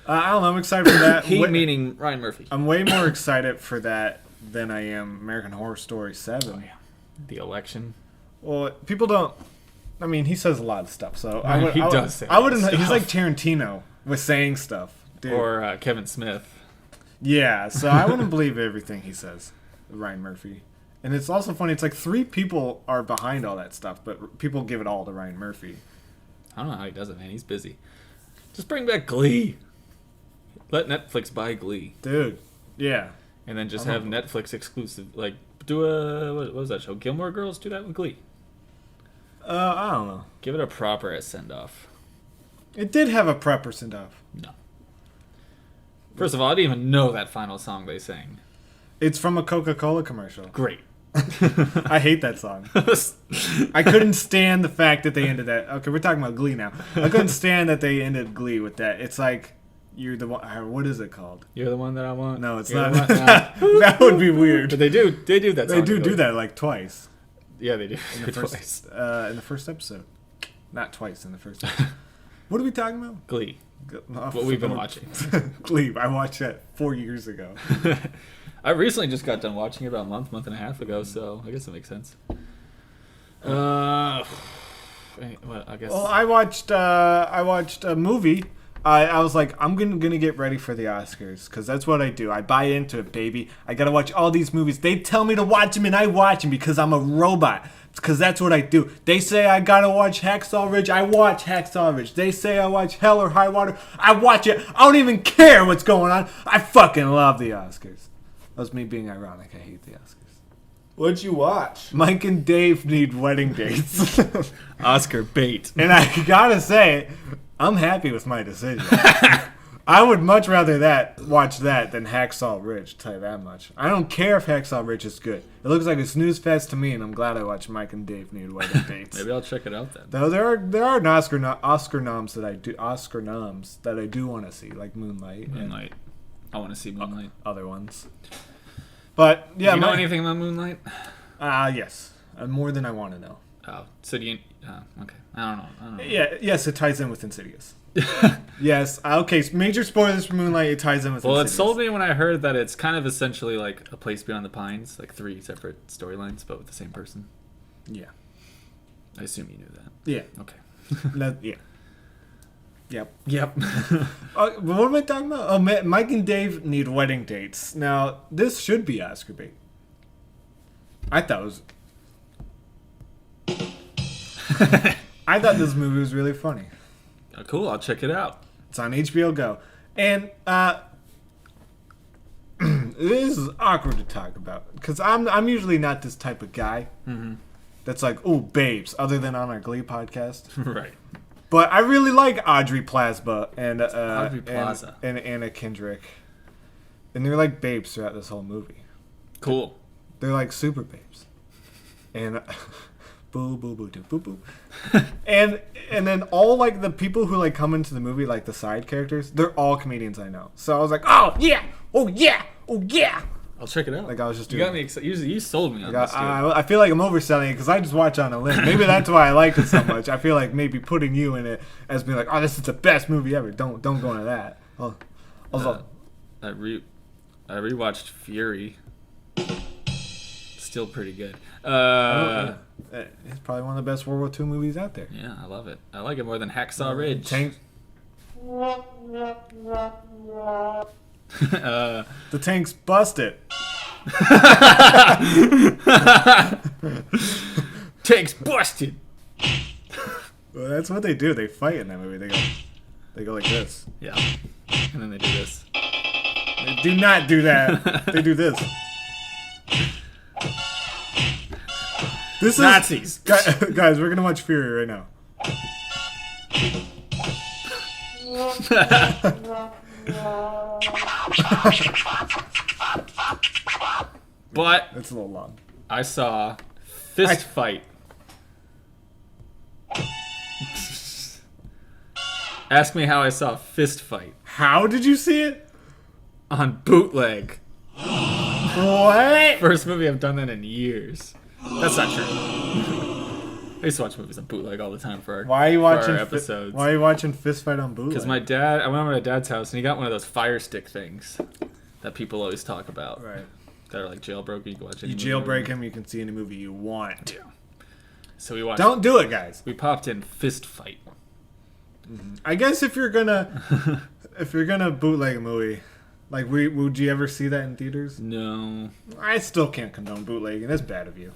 Speaker 1: I don't know. I'm excited for that.
Speaker 2: He meaning Ryan Murphy.
Speaker 1: I'm way more excited for that than I am American Horror Story 7.
Speaker 2: Oh, yeah. The election.
Speaker 1: Well, people don't. I mean, he says a lot of stuff, so
Speaker 2: He does say
Speaker 1: I wouldn't.
Speaker 2: stuff.
Speaker 1: He's like Tarantino with saying stuff, dude.
Speaker 2: Or Kevin Smith.
Speaker 1: Yeah, so I wouldn't believe everything he says, Ryan Murphy. And it's also funny. It's like 3 people are behind all that stuff, but people give it all to Ryan Murphy.
Speaker 2: I don't know how he does it, man. He's busy. Just bring back Glee. Let Netflix buy Glee.
Speaker 1: Dude, yeah.
Speaker 2: And then just have Netflix exclusive, like Do a what was that show? Gilmore Girls. Do that with Glee.
Speaker 1: I don't know.
Speaker 2: Give it a proper send off.
Speaker 1: It did have a prepper send off.
Speaker 2: No. First of all, I didn't even know that final song they sang.
Speaker 1: It's from a Coca-Cola commercial.
Speaker 2: Great.
Speaker 1: I hate that song. I couldn't stand the fact that they ended that. Okay, we're talking about Glee now. I couldn't stand that they ended Glee with that. It's like, you're the one. What is it called?
Speaker 2: You're the one that I want.
Speaker 1: No, it's
Speaker 2: You're
Speaker 1: not.
Speaker 2: the one- nah.
Speaker 1: That would be weird.
Speaker 2: But they do that.
Speaker 1: They
Speaker 2: Song
Speaker 1: do
Speaker 2: together.
Speaker 1: that like twice
Speaker 2: Yeah, they do.
Speaker 1: in the
Speaker 2: Twice.
Speaker 1: first episode. Not twice in the first episode. What are we talking about?
Speaker 2: Glee. What we've been watching.
Speaker 1: Glee. I watched that 4 years ago.
Speaker 2: I recently just got done watching it about a month and a half ago, so I guess it makes sense. Well, I guess.
Speaker 1: Well, I watched a movie. I was like, I'm gonna get ready for the Oscars, because that's what I do. I buy into it, baby. I gotta watch all these movies. They tell me to watch them, and I watch them because I'm a robot. Because that's what I do. They say I gotta watch Hacksaw Ridge. I watch Hacksaw Ridge. They say I watch Hell or High Water. I watch it. I don't even care what's going on. I fucking love the Oscars. That was me being ironic. I hate the Oscars.
Speaker 4: What'd you watch?
Speaker 1: Mike and Dave need wedding dates.
Speaker 2: Oscar bait.
Speaker 1: And I gotta say, I'm happy with my decision. I would much rather watch that than Hacksaw Ridge, tell you that much. I don't care if Hacksaw Ridge is good. It looks like a snooze fest to me, and I'm glad I watched Mike and Dave need wedding dates.
Speaker 2: Maybe I'll check it out then.
Speaker 1: Though there are an Oscar noms that I do want to see, like Moonlight
Speaker 2: Moonlight. I want to see Moonlight.
Speaker 1: and other ones. But yeah,
Speaker 2: Do you know anything about Moonlight?
Speaker 1: Yes, more than I want to know.
Speaker 2: Oh, so do you? Okay. I don't know.
Speaker 1: Yeah, yes, it ties in with Insidious. Yes, okay. So major spoilers for Moonlight. It ties in with.
Speaker 2: Well,
Speaker 1: Insidious.
Speaker 2: it sold me when I heard that it's kind of essentially like A Place Beyond the Pines, like 3 separate storylines, but with the same person.
Speaker 1: Yeah.
Speaker 2: I assume you knew that.
Speaker 1: Yeah.
Speaker 2: Okay.
Speaker 1: Yeah. Yep.
Speaker 2: Yep.
Speaker 1: What am I talking about? Oh, Mike and Dave need wedding dates. Now, this should be Oscar bait. I thought it was. I thought this movie was really funny.
Speaker 2: Oh, cool. I'll check it out.
Speaker 1: It's on HBO Go, and this is awkward to talk about because I'm usually not this type of guy that's like, oh, babes, other than on our Glee podcast.
Speaker 2: Right.
Speaker 1: But I really like Audrey Plaza and
Speaker 2: Audrey Plaza.
Speaker 1: and Anna Kendrick, and they're like babes throughout this whole movie.
Speaker 2: Cool.
Speaker 1: They're like super babes, and boo boo boo doo boo boo, and then all like the people who like come into the movie, like the side characters, they're all comedians I know. So I was like, oh yeah, oh yeah, oh yeah.
Speaker 2: I'll check it out.
Speaker 1: Like I was just
Speaker 2: You
Speaker 1: doing.
Speaker 2: got me excited. You sold me on
Speaker 1: Like,
Speaker 2: this. Dude.
Speaker 1: I feel like I'm overselling it because I just watch on a limb. Maybe that's why I liked it so much. I feel like maybe putting you in it as being like, oh, this is the best movie ever. Don't go into that. Also,
Speaker 2: I rewatched Fury. Still pretty good.
Speaker 1: it's probably one of the best World War II movies out there.
Speaker 2: Yeah, I love it. I like it more than Hacksaw Ridge.
Speaker 1: Tanks. The tanks busted.
Speaker 2: Tanks busted.
Speaker 1: Well, that's what they do. They fight in that movie. They go like this.
Speaker 2: Yeah, and then they do this.
Speaker 1: They do not do that. They do this. This is
Speaker 2: Nazis.
Speaker 1: Guys, we're gonna watch Fury right now.
Speaker 2: But
Speaker 1: It's a little long.
Speaker 2: I saw Fist Fight. Ask me how I saw Fist Fight
Speaker 1: How did you see it?
Speaker 2: on bootleg.
Speaker 1: What?
Speaker 2: First movie I've done that in years. That's not true. I used to watch movies on bootleg all the time for our,
Speaker 1: Why are you
Speaker 2: for
Speaker 1: watching?
Speaker 2: our episodes.
Speaker 1: Why are you watching Fist Fight on bootleg?
Speaker 2: Because my dad, I went over to my dad's house and he got one of those Fire Stick things that people always talk about.
Speaker 1: Right.
Speaker 2: That are like jailbroken. You can watch any
Speaker 1: You
Speaker 2: movie.
Speaker 1: jailbreak him, you can see any movie you want.
Speaker 2: Yeah. So we watched.
Speaker 1: Don't do it, guys.
Speaker 2: We popped in Fist Fight.
Speaker 1: I guess if you're gonna bootleg a movie, like would you ever see that in theaters?
Speaker 2: No.
Speaker 1: I still can't condone bootlegging. That's bad of you.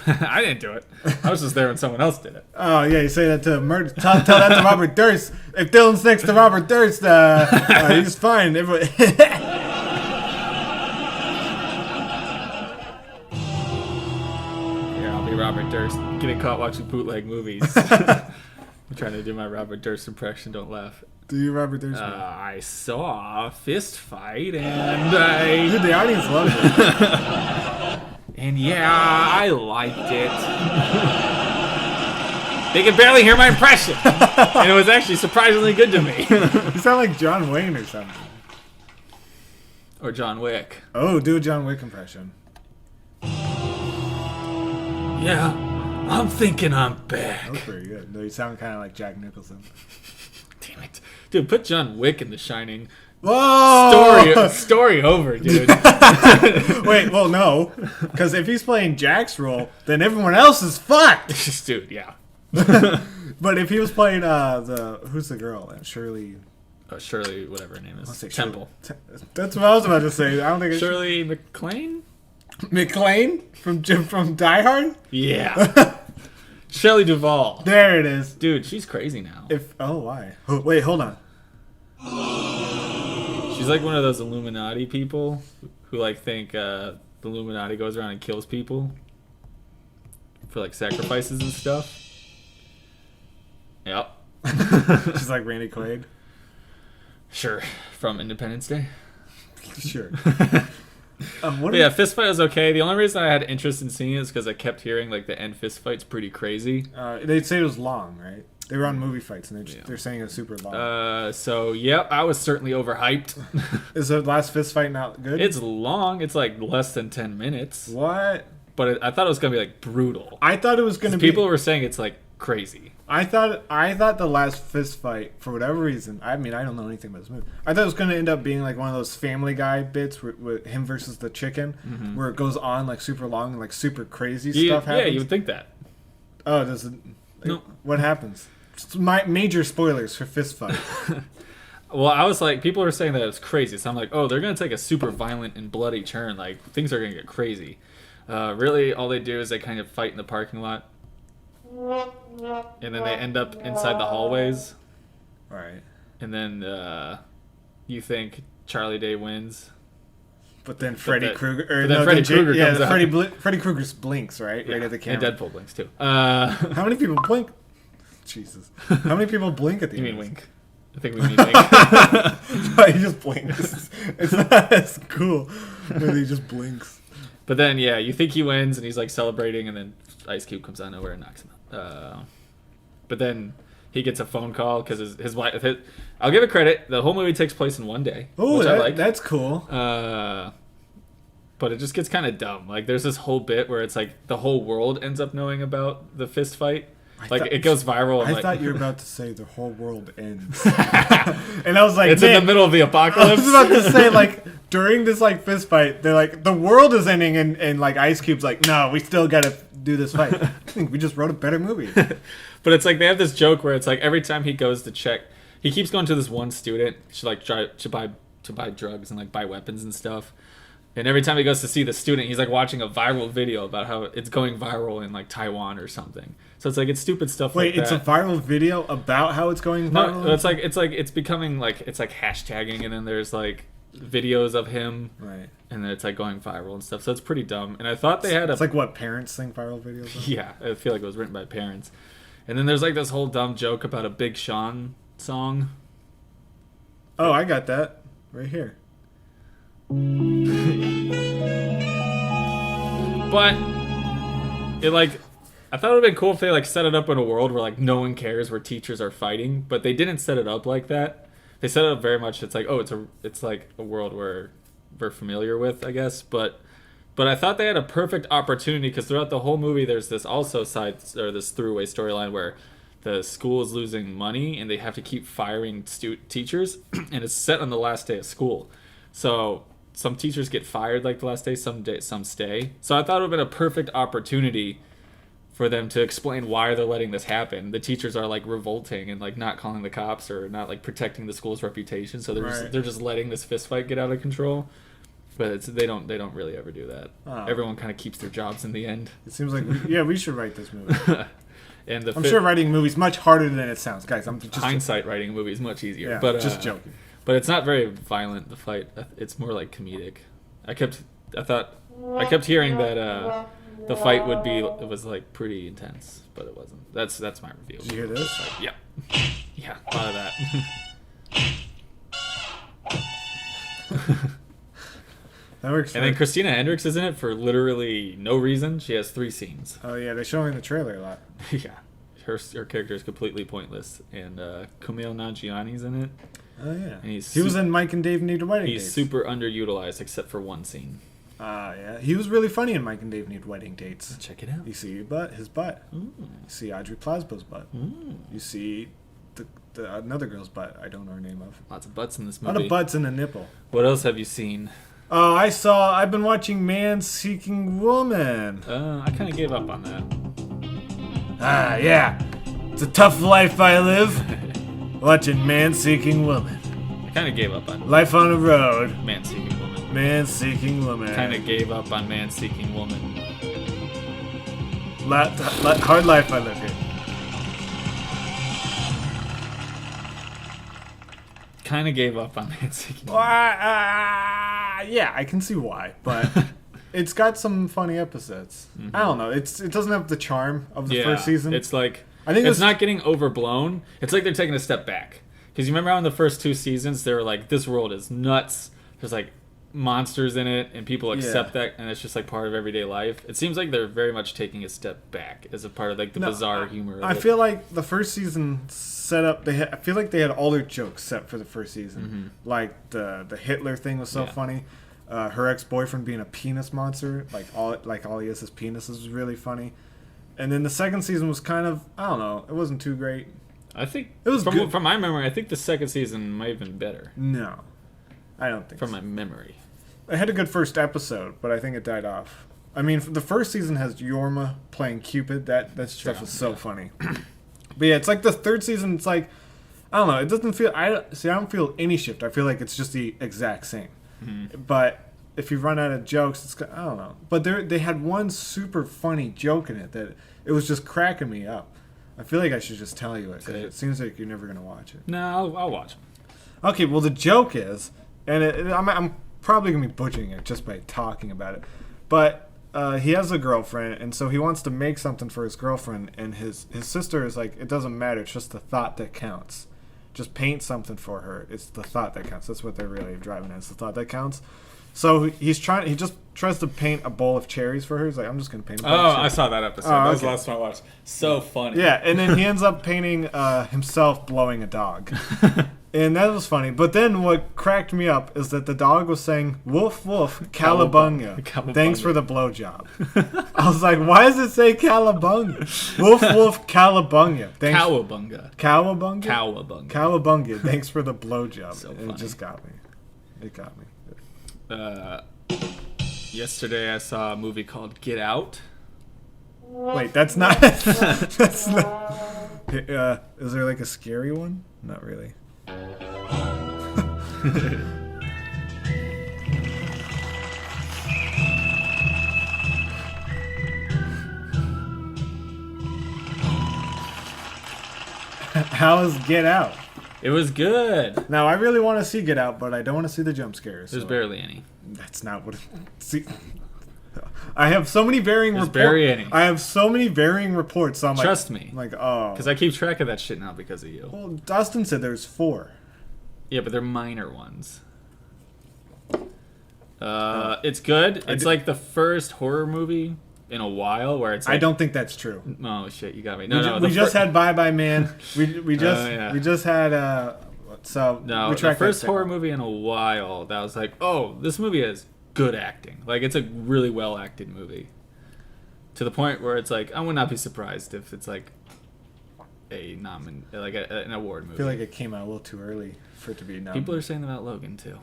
Speaker 2: I didn't do it. I was just there when someone else did it.
Speaker 1: Oh yeah, you say that to tell that to Robert Durst. If Dylan's next to Robert Durst, he's fine.
Speaker 2: for getting caught watching bootleg movies. I'm trying to do my Robert Durst impression. Don't laugh.
Speaker 1: Do you Robert Durst?
Speaker 2: I saw a fist fight, and I...
Speaker 1: Dude, the audience loved it.
Speaker 2: And yeah, I liked it. They could barely hear my impression. And it was actually surprisingly good to me.
Speaker 1: You sound like John Wayne or something.
Speaker 2: Or John Wick.
Speaker 1: Oh, do a John Wick impression.
Speaker 2: Yeah, I'm thinking I'm back.
Speaker 1: That was pretty good. No, you sound kind of like Jack Nicholson.
Speaker 2: Damn it. Dude, put John Wick in The Shining.
Speaker 1: Whoa!
Speaker 2: Story over, dude.
Speaker 1: Wait, well, no. Because if he's playing Jack's role, then everyone else is fucked.
Speaker 2: Dude, yeah.
Speaker 1: But if he was playing who's the girl? Shirley.
Speaker 2: Shirley, whatever her name is.
Speaker 1: Let's say
Speaker 2: Temple.
Speaker 1: That's what I was about to say. I don't think it's
Speaker 2: Shirley MacLaine?
Speaker 1: McClane from Die Hard.
Speaker 2: Yeah. Shelley Duvall.
Speaker 1: There it is.
Speaker 2: Dude, she's crazy now.
Speaker 1: Why? Oh, wait, hold on.
Speaker 2: She's like one of those Illuminati people who like think the Illuminati goes around and kills people for like sacrifices and stuff. Yep.
Speaker 1: She's like Randy Quaid.
Speaker 2: Sure. From Independence Day.
Speaker 1: Sure.
Speaker 2: But yeah, fist fight was okay. The only reason I had interest in seeing it is because I kept hearing like the end fist fight's pretty crazy.
Speaker 1: They'd say it was long, right? They were on movie fights, and they're saying it was super long.
Speaker 2: So yep, I was certainly overhyped.
Speaker 1: Is the last fist fight not good?
Speaker 2: It's long. It's like less than 10 minutes.
Speaker 1: What?
Speaker 2: But I thought it was gonna be like brutal.
Speaker 1: I thought it was gonna be.
Speaker 2: People were saying it's like crazy.
Speaker 1: I thought the last fist fight, for whatever reason, I mean, I don't know anything about this movie. I thought it was going to end up being like one of those Family Guy bits with him versus the chicken, where it goes on like super long and like super crazy stuff happens.
Speaker 2: Yeah, you would think that.
Speaker 1: Oh, does it?
Speaker 2: No.
Speaker 1: What happens? My major spoilers for fist fight.
Speaker 2: Well, I was like, people were saying that it was crazy, so I'm like, oh, they're going to take a super violent and bloody turn. Like, things are going to get crazy. Really, all they do is they kind of fight in the parking lot. And then they end up inside the hallways.
Speaker 1: Right.
Speaker 2: And then you think Charlie Day wins.
Speaker 1: But then Freddy Krueger.
Speaker 2: Freddy Krueger comes out.
Speaker 1: Freddy Krueger blinks, right?
Speaker 2: Yeah,
Speaker 1: right at the camera.
Speaker 2: and Deadpool blinks too.
Speaker 1: How many people blink? Jesus. How many people blink at the
Speaker 2: You
Speaker 1: end?
Speaker 2: mean wink? I think we mean wink.
Speaker 1: He just blinks. It's not as cool when he just blinks.
Speaker 2: But then, yeah, you think he wins, and he's like celebrating, and then Ice Cube comes out of nowhere and knocks him out. But then he gets a phone call because his wife. I'll give it credit. The whole movie takes place in one day, which I like.
Speaker 1: That's cool.
Speaker 2: But it just gets kind of dumb. Like, there's this whole bit where it's like the whole world ends up knowing about the fist fight. It goes viral.
Speaker 1: I thought you were about to say the whole world ends. And I was like,
Speaker 2: it's in the middle of the apocalypse.
Speaker 1: I was about to say, like, during this, like, fist fight, they're like, the world is ending, and like, Ice Cube's like, no, we still gotta do this fight. I think we just wrote a better movie.
Speaker 2: But it's like, they have this joke where it's like, every time he goes to check, he keeps going to this one student to, like, try to buy drugs and, like, buy weapons and stuff. And every time he goes to see the student, he's like watching a viral video about how it's going viral in like Taiwan or something. So it's like, it's stupid stuff.
Speaker 1: Wait,
Speaker 2: like that.
Speaker 1: it's a viral video about how it's going viral?
Speaker 2: No, it's becoming like, it's like hashtagging, and then there's like videos of him,
Speaker 1: right?
Speaker 2: And then it's like going viral and stuff. So it's pretty dumb. And I thought they had
Speaker 1: it's like what parents think viral videos are?
Speaker 2: Yeah, I feel like it was written by parents. And then there's like this whole dumb joke about a Big Sean song.
Speaker 1: Oh, I got that right here.
Speaker 2: But it like, I thought it would have been cool if they like set it up in a world where like no one cares, where teachers are fighting, but they didn't set it up like that. They set it up very much, it's like, oh, it's like a world where we're familiar with, I guess, but I thought they had a perfect opportunity, because throughout the whole movie there's this also side, or this throughaway storyline where the school is losing money and they have to keep firing teachers, and it's set on the last day of school. So some teachers get fired like the last day, some stay. So I thought it would have been a perfect opportunity for them to explain why they're letting this happen. The teachers are like revolting and like not calling the cops or not like protecting the school's reputation. So they're just letting this fist fight get out of control. But they don't really ever do that. Oh. Everyone kind of keeps their jobs in the end.
Speaker 1: It seems like we should write this movie.
Speaker 2: And
Speaker 1: I'm sure writing movies much harder than it sounds, guys. I'm just
Speaker 2: hindsight writing a movie is much easier.
Speaker 1: Yeah,
Speaker 2: but
Speaker 1: just joking.
Speaker 2: But it's not very violent, the fight. It's more like comedic. I kept hearing that the fight would be. It was like pretty intense, but it wasn't. That's my review.
Speaker 1: Did you hear this?
Speaker 2: Yeah, yeah, a lot of that.
Speaker 1: That works.
Speaker 2: And then Christina Hendricks is in it for literally no reason. She has 3 scenes.
Speaker 1: Oh yeah, they show her in the trailer a lot.
Speaker 2: Yeah, her character is completely pointless. And Kumail Nanjiani's in it.
Speaker 1: Oh yeah,
Speaker 2: And
Speaker 1: he was in Mike and Dave Need Wedding
Speaker 2: He's
Speaker 1: Dates.
Speaker 2: super underutilized except for one scene.
Speaker 1: Yeah, he was really funny in Mike and Dave Need Wedding Dates.
Speaker 2: Check it out.
Speaker 1: You see his butt. You see Audrey Plasbo's butt. You see the another girl's butt. I don't know her name of.
Speaker 2: Lots of butts in this
Speaker 1: A lot
Speaker 2: movie.
Speaker 1: of butts and a nipple.
Speaker 2: What else have you seen?
Speaker 1: Oh, I've been watching Man Seeking Woman.
Speaker 2: I kind of gave up on that.
Speaker 1: Yeah. It's a tough life I live. Watching Man Seeking Woman.
Speaker 2: I kind of gave up on
Speaker 1: Life on the road.
Speaker 2: Man Seeking Woman.
Speaker 1: Man Seeking Woman.
Speaker 2: Kind of gave up on Man Seeking Woman.
Speaker 1: Hard life I live here.
Speaker 2: Kind of gave up on Man Seeking
Speaker 1: Well,
Speaker 2: Woman.
Speaker 1: yeah, I can see why, but it's got some funny episodes. I don't know. It doesn't have the charm of the first season.
Speaker 2: It's like
Speaker 1: I think
Speaker 2: it's not getting overblown. It's like they're taking a step back. Because you remember how in the first 2 seasons they were like, this world is nuts. There's like monsters in it, and people accept that, and it's just like part of everyday life. It seems like they're very much taking a step back as a part of like the bizarre humor. Of
Speaker 1: I feel like the first season set up. I feel like they had all their jokes set for the first season. Like the Hitler thing was so funny. Her ex-boyfriend being a penis monster, like all he is penises, was really funny. And then the second season was kind of, I don't know, it wasn't too great.
Speaker 2: I think
Speaker 1: it was good.
Speaker 2: From my memory, I think the second season might have been better.
Speaker 1: No, I don't think
Speaker 2: from
Speaker 1: so.
Speaker 2: my memory.
Speaker 1: It had a good first episode, but I think it died off. I mean, the first season has Yorma playing Cupid. That stuff was so funny. But yeah, it's like the third season. It's like, I don't know. It doesn't feel. I don't feel any shift. I feel like it's just the exact same. But if you run out of jokes, it's I don't know. But they had one super funny joke in it that it was just cracking me up. I feel like I should just tell you it because it seems like you're never gonna watch it.
Speaker 2: No, I'll watch it.
Speaker 1: Okay, well the joke is, and I'm probably gonna be butchering it just by talking about it, but he has a girlfriend, and so he wants to make something for his girlfriend, and his sister is like, it doesn't matter, it's just the thought that counts. Just paint something for her. It's the thought that counts. That's what they're really driving at. It's the thought that counts. So he just tries to paint a bowl of cherries for her. He's like, I'm just gonna paint a bowl of cherries.
Speaker 2: I saw that episode.
Speaker 1: Oh,
Speaker 2: That was the
Speaker 1: okay.
Speaker 2: last one I watched. So funny.
Speaker 1: Yeah, and then he ends up painting himself blowing a dog. And that was funny. But then what cracked me up is that the dog was saying, woof, woof, cowabunga.
Speaker 2: Cowabunga.
Speaker 1: Thanks for the blowjob. I was like, why does it say cowabunga? Woof, woof, cowabunga.
Speaker 2: Cowabunga.
Speaker 1: Cowabunga?
Speaker 2: Cowabunga.
Speaker 1: Cowabunga. Thanks for the blowjob.
Speaker 2: So
Speaker 1: And
Speaker 2: funny.
Speaker 1: it just got me. It got me.
Speaker 2: Yesterday I saw a movie called Get Out.
Speaker 1: Wait, that's not... that's not... is there like a scary one? Not really. How is Get Out?
Speaker 2: It was good.
Speaker 1: Now I really want to see Get Out, but I don't want to see the jump scares.
Speaker 2: There's
Speaker 1: so
Speaker 2: barely any.
Speaker 1: That's not what. See, I have so many varying reports.
Speaker 2: barely any.
Speaker 1: I have so many varying reports. So I'm like,
Speaker 2: Trust me.
Speaker 1: I'm like, oh,
Speaker 2: Because I keep track of that shit now because of you.
Speaker 1: well, Dustin said there's 4.
Speaker 2: Yeah, but they're minor ones. It's good. It's like the first horror movie in a while where it's like,
Speaker 1: I don't think that's true.
Speaker 2: Oh shit, you got me.
Speaker 1: We,
Speaker 2: No,
Speaker 1: ju-
Speaker 2: no.
Speaker 1: we just had Bye Bye Man. We just
Speaker 2: yeah.
Speaker 1: we just had so
Speaker 2: No,
Speaker 1: we
Speaker 2: the
Speaker 1: tracked that
Speaker 2: first
Speaker 1: second
Speaker 2: horror
Speaker 1: one.
Speaker 2: movie in a while that was like, oh, this movie has good acting. Like, it's a really well acted movie. To the point where it's like, I would not be surprised if it's like an award movie.
Speaker 1: I feel like it came out a little too early for it to be nominated.
Speaker 2: People are saying about Logan too.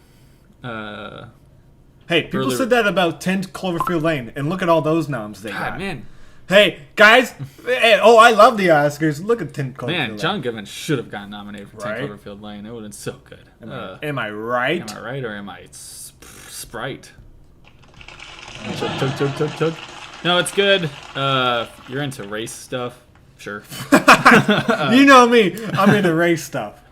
Speaker 1: Hey, people
Speaker 2: earlier-
Speaker 1: said that about 10 Cloverfield Lane, and look at all those noms they
Speaker 2: God,
Speaker 1: got.
Speaker 2: man,
Speaker 1: Hey, guys! I love the Oscars. Look at 10 Cloverfield Lane.
Speaker 2: John Goodman should have gotten nominated for
Speaker 1: Right?
Speaker 2: 10 Cloverfield Lane. It would have been so good.
Speaker 1: Am I right?
Speaker 2: Am I right or am I Sprite? Chug, chug, chug, chug, chug. No, it's good. You're into race stuff, sure.
Speaker 1: You know me. I'm into race stuff.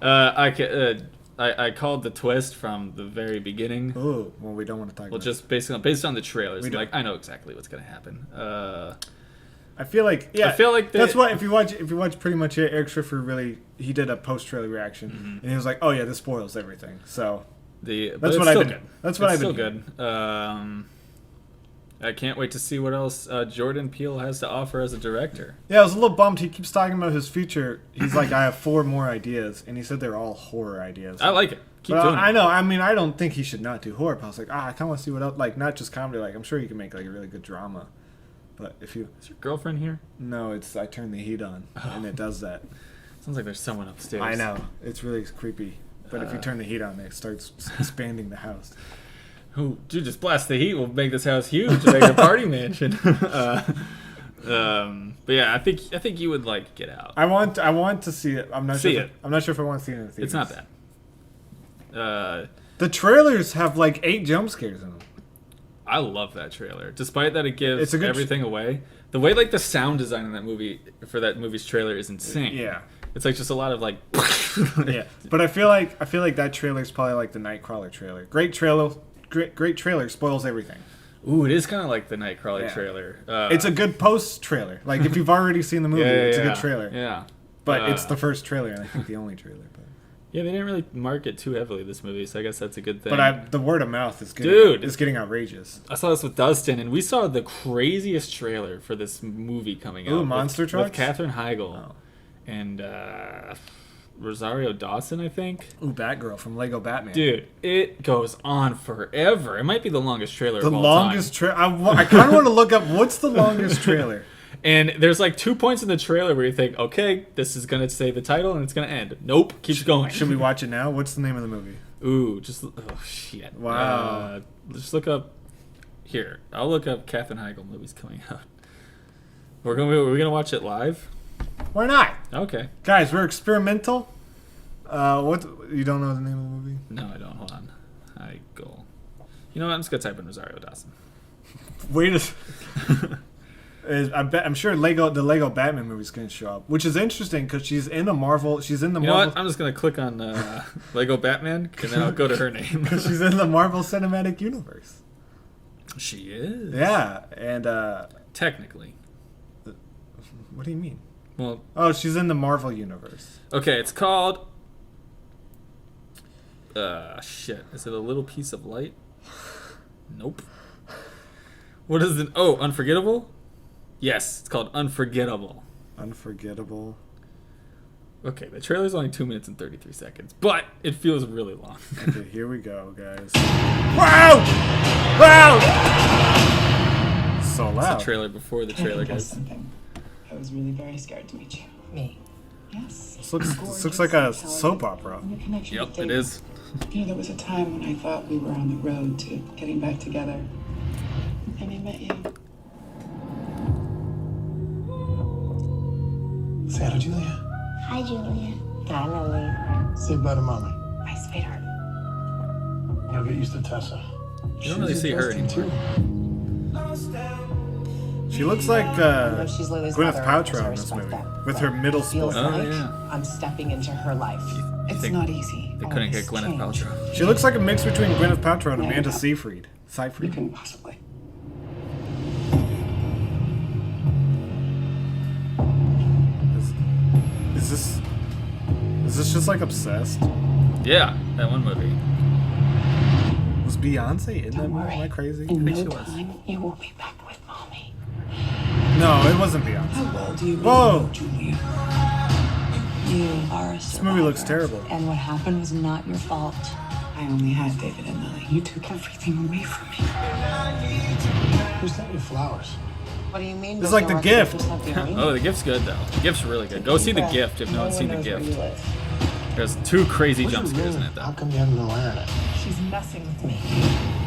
Speaker 2: I called the twist from the very beginning.
Speaker 1: Ooh, well, we don't want to talk
Speaker 2: Well,
Speaker 1: about
Speaker 2: just based on the trailers.
Speaker 1: We don't-
Speaker 2: Like, I know exactly what's gonna happen.
Speaker 1: I feel like
Speaker 2: I feel like
Speaker 1: that's why if you watch pretty much it, Eric Schiffer really he did a post trailer reaction and he was like, oh yeah, this spoils everything. So
Speaker 2: that's what I've been.
Speaker 1: That's what I've been.
Speaker 2: Still good. I can't wait to see what else Jordan Peele has to offer as a director.
Speaker 1: Yeah, I was a little bummed. He keeps talking about his future. He's like, I have 4 more ideas, and he said they're all horror ideas.
Speaker 2: I like it. Keep
Speaker 1: But
Speaker 2: doing it.
Speaker 1: I know. I mean, I don't think he should not do horror. But I was like, I kind of want to see what else. Like, not just comedy. Like, I'm sure he can make like a really good drama. But if you
Speaker 2: Is your girlfriend here?
Speaker 1: no, it's I turn the heat on, and it does that.
Speaker 2: Sounds like there's someone upstairs.
Speaker 1: I know. It's really creepy. But if you turn the heat on, it starts expanding the house.
Speaker 2: Who, dude, just blast the heat. We'll make this house huge, like a party mansion. But yeah, I think you would like Get Out.
Speaker 1: I want to see it. I'm not
Speaker 2: See
Speaker 1: sure.
Speaker 2: it.
Speaker 1: I'm not sure if I want to see it in the
Speaker 2: It's
Speaker 1: theaters.
Speaker 2: not bad.
Speaker 1: The trailers have like 8 jump scares in them.
Speaker 2: I love that trailer, despite that it gives
Speaker 1: It's a good
Speaker 2: everything away. The way like the sound design in that movie's trailer is insane.
Speaker 1: Yeah.
Speaker 2: It's like just a lot of like.
Speaker 1: Yeah, but I feel like that trailer is probably like the Nightcrawler trailer. Great trailer spoils everything.
Speaker 2: Ooh, it is kind of like the Nightcrawler
Speaker 1: Yeah.
Speaker 2: trailer.
Speaker 1: It's a good post trailer. Like if you've already seen the movie, it's a
Speaker 2: yeah.
Speaker 1: good trailer.
Speaker 2: Yeah,
Speaker 1: But it's the first trailer, and I think the only trailer. But
Speaker 2: yeah. They didn't really market too heavily this movie, so I guess that's a good thing.
Speaker 1: the word of mouth is getting outrageous.
Speaker 2: I saw this with Dustin, and we saw the craziest trailer for this movie coming out.
Speaker 1: Ooh, Monster
Speaker 2: with
Speaker 1: Trucks?
Speaker 2: Katherine Heigl
Speaker 1: Oh.
Speaker 2: and Rosario Dawson, I think.
Speaker 1: Ooh, Batgirl from Lego Batman.
Speaker 2: Dude, it goes on forever. It might be the longest trailer
Speaker 1: the
Speaker 2: of all
Speaker 1: longest
Speaker 2: time.
Speaker 1: trailer. I kind of want to look up what's the longest trailer.
Speaker 2: And there's like 2 points in the trailer where you think, okay, this is gonna say the title and it's gonna end. Nope, keeps going.
Speaker 1: Should we watch it now? What's the name of the movie?
Speaker 2: Ooh, oh shit.
Speaker 1: Wow.
Speaker 2: Just look up. Here, I'll look up Katherine Heigl movies coming out. We're gonna watch it live.
Speaker 1: Why not?
Speaker 2: Okay.
Speaker 1: Guys, we're experimental. What? You don't know the name of the movie?
Speaker 2: No, I don't. Hold on. Heigl. You know what? I'm just gonna type in Rosario Dawson.
Speaker 1: Wait a. I'm sure the Lego Batman movie's gonna show up, which is interesting because she's in a Marvel. She's in the
Speaker 2: You know
Speaker 1: Marvel.
Speaker 2: what? I'm just gonna click on Lego Batman, and then I'll go to her name.
Speaker 1: She's in the Marvel Cinematic Universe.
Speaker 2: She is.
Speaker 1: Yeah, and
Speaker 2: Technically.
Speaker 1: what do you mean?
Speaker 2: Well,
Speaker 1: Oh, she's in the Marvel Universe.
Speaker 2: okay. It's called. Shit. Is it A Little Piece of Light? Nope. What is it? Oh, Unforgettable? Yes, it's called Unforgettable.
Speaker 1: Unforgettable.
Speaker 2: Okay, the trailer's only 2 minutes and 33 seconds, but it feels really long.
Speaker 1: Okay, here we go, guys. Wow! Wow! So
Speaker 2: It's
Speaker 1: loud.
Speaker 2: the trailer before the trailer,
Speaker 5: Does
Speaker 2: guys.
Speaker 5: something. I was really very scared to meet you.
Speaker 6: Me.
Speaker 5: Yes.
Speaker 1: This looks like a soap opera.
Speaker 5: And your connection
Speaker 2: Yep,
Speaker 5: with
Speaker 2: it
Speaker 5: David.
Speaker 2: is.
Speaker 5: You know, there was a time when I thought we were on the road to getting back together. And I met you.
Speaker 7: Say hello, Julia.
Speaker 8: Hi, Julia.
Speaker 6: Hi, Lily.
Speaker 7: Say bye to mommy.
Speaker 6: My sweetheart.
Speaker 7: You'll get used to Tessa.
Speaker 2: You don't really see her anymore.
Speaker 1: She looks like
Speaker 6: She's Lily's
Speaker 1: Gwyneth
Speaker 6: mother, so
Speaker 1: Paltrow
Speaker 6: I
Speaker 1: in this
Speaker 6: respect
Speaker 1: movie
Speaker 6: that.
Speaker 1: with
Speaker 6: But
Speaker 1: her middle
Speaker 6: it feels
Speaker 1: school.
Speaker 2: Oh,
Speaker 6: like
Speaker 2: yeah.
Speaker 6: I'm stepping into her life.
Speaker 5: It's
Speaker 2: think
Speaker 5: not easy.
Speaker 2: They couldn't get
Speaker 5: Always
Speaker 2: Gwyneth
Speaker 5: change.
Speaker 2: Paltrow.
Speaker 1: She looks like a mix between Gwyneth Paltrow and
Speaker 5: Yeah.
Speaker 1: Amanda Seyfried.
Speaker 5: You
Speaker 1: Seyfried.
Speaker 5: couldn't possibly.
Speaker 1: Is this just like Obsessed?
Speaker 2: Yeah, that one movie.
Speaker 1: Was Beyonce in that
Speaker 5: Don't
Speaker 1: movie?
Speaker 5: worry.
Speaker 1: Am I crazy?
Speaker 5: In
Speaker 2: think
Speaker 5: no
Speaker 2: she was.
Speaker 5: time, you will be back with mommy.
Speaker 1: No, it wasn't Beyonce.
Speaker 5: How well do you
Speaker 1: Whoa.
Speaker 5: know, Julia? You are a
Speaker 1: This movie looks
Speaker 5: survivor.
Speaker 1: terrible.
Speaker 6: And what happened was not your fault.
Speaker 5: I only had David and Lily. You took everything away from me.
Speaker 7: Who sent you flowers?
Speaker 6: What do you mean?
Speaker 1: It's like The Gift.
Speaker 2: Oh, The Gift's good, though. The Gift's really good. Go see The Gift if no one's seen The Gift. There's 2 crazy
Speaker 7: What do
Speaker 2: jump
Speaker 7: you
Speaker 2: scares in
Speaker 7: mean?
Speaker 2: it,
Speaker 7: How
Speaker 2: though.
Speaker 7: come you haven't been wearing it?
Speaker 6: She's messing with me.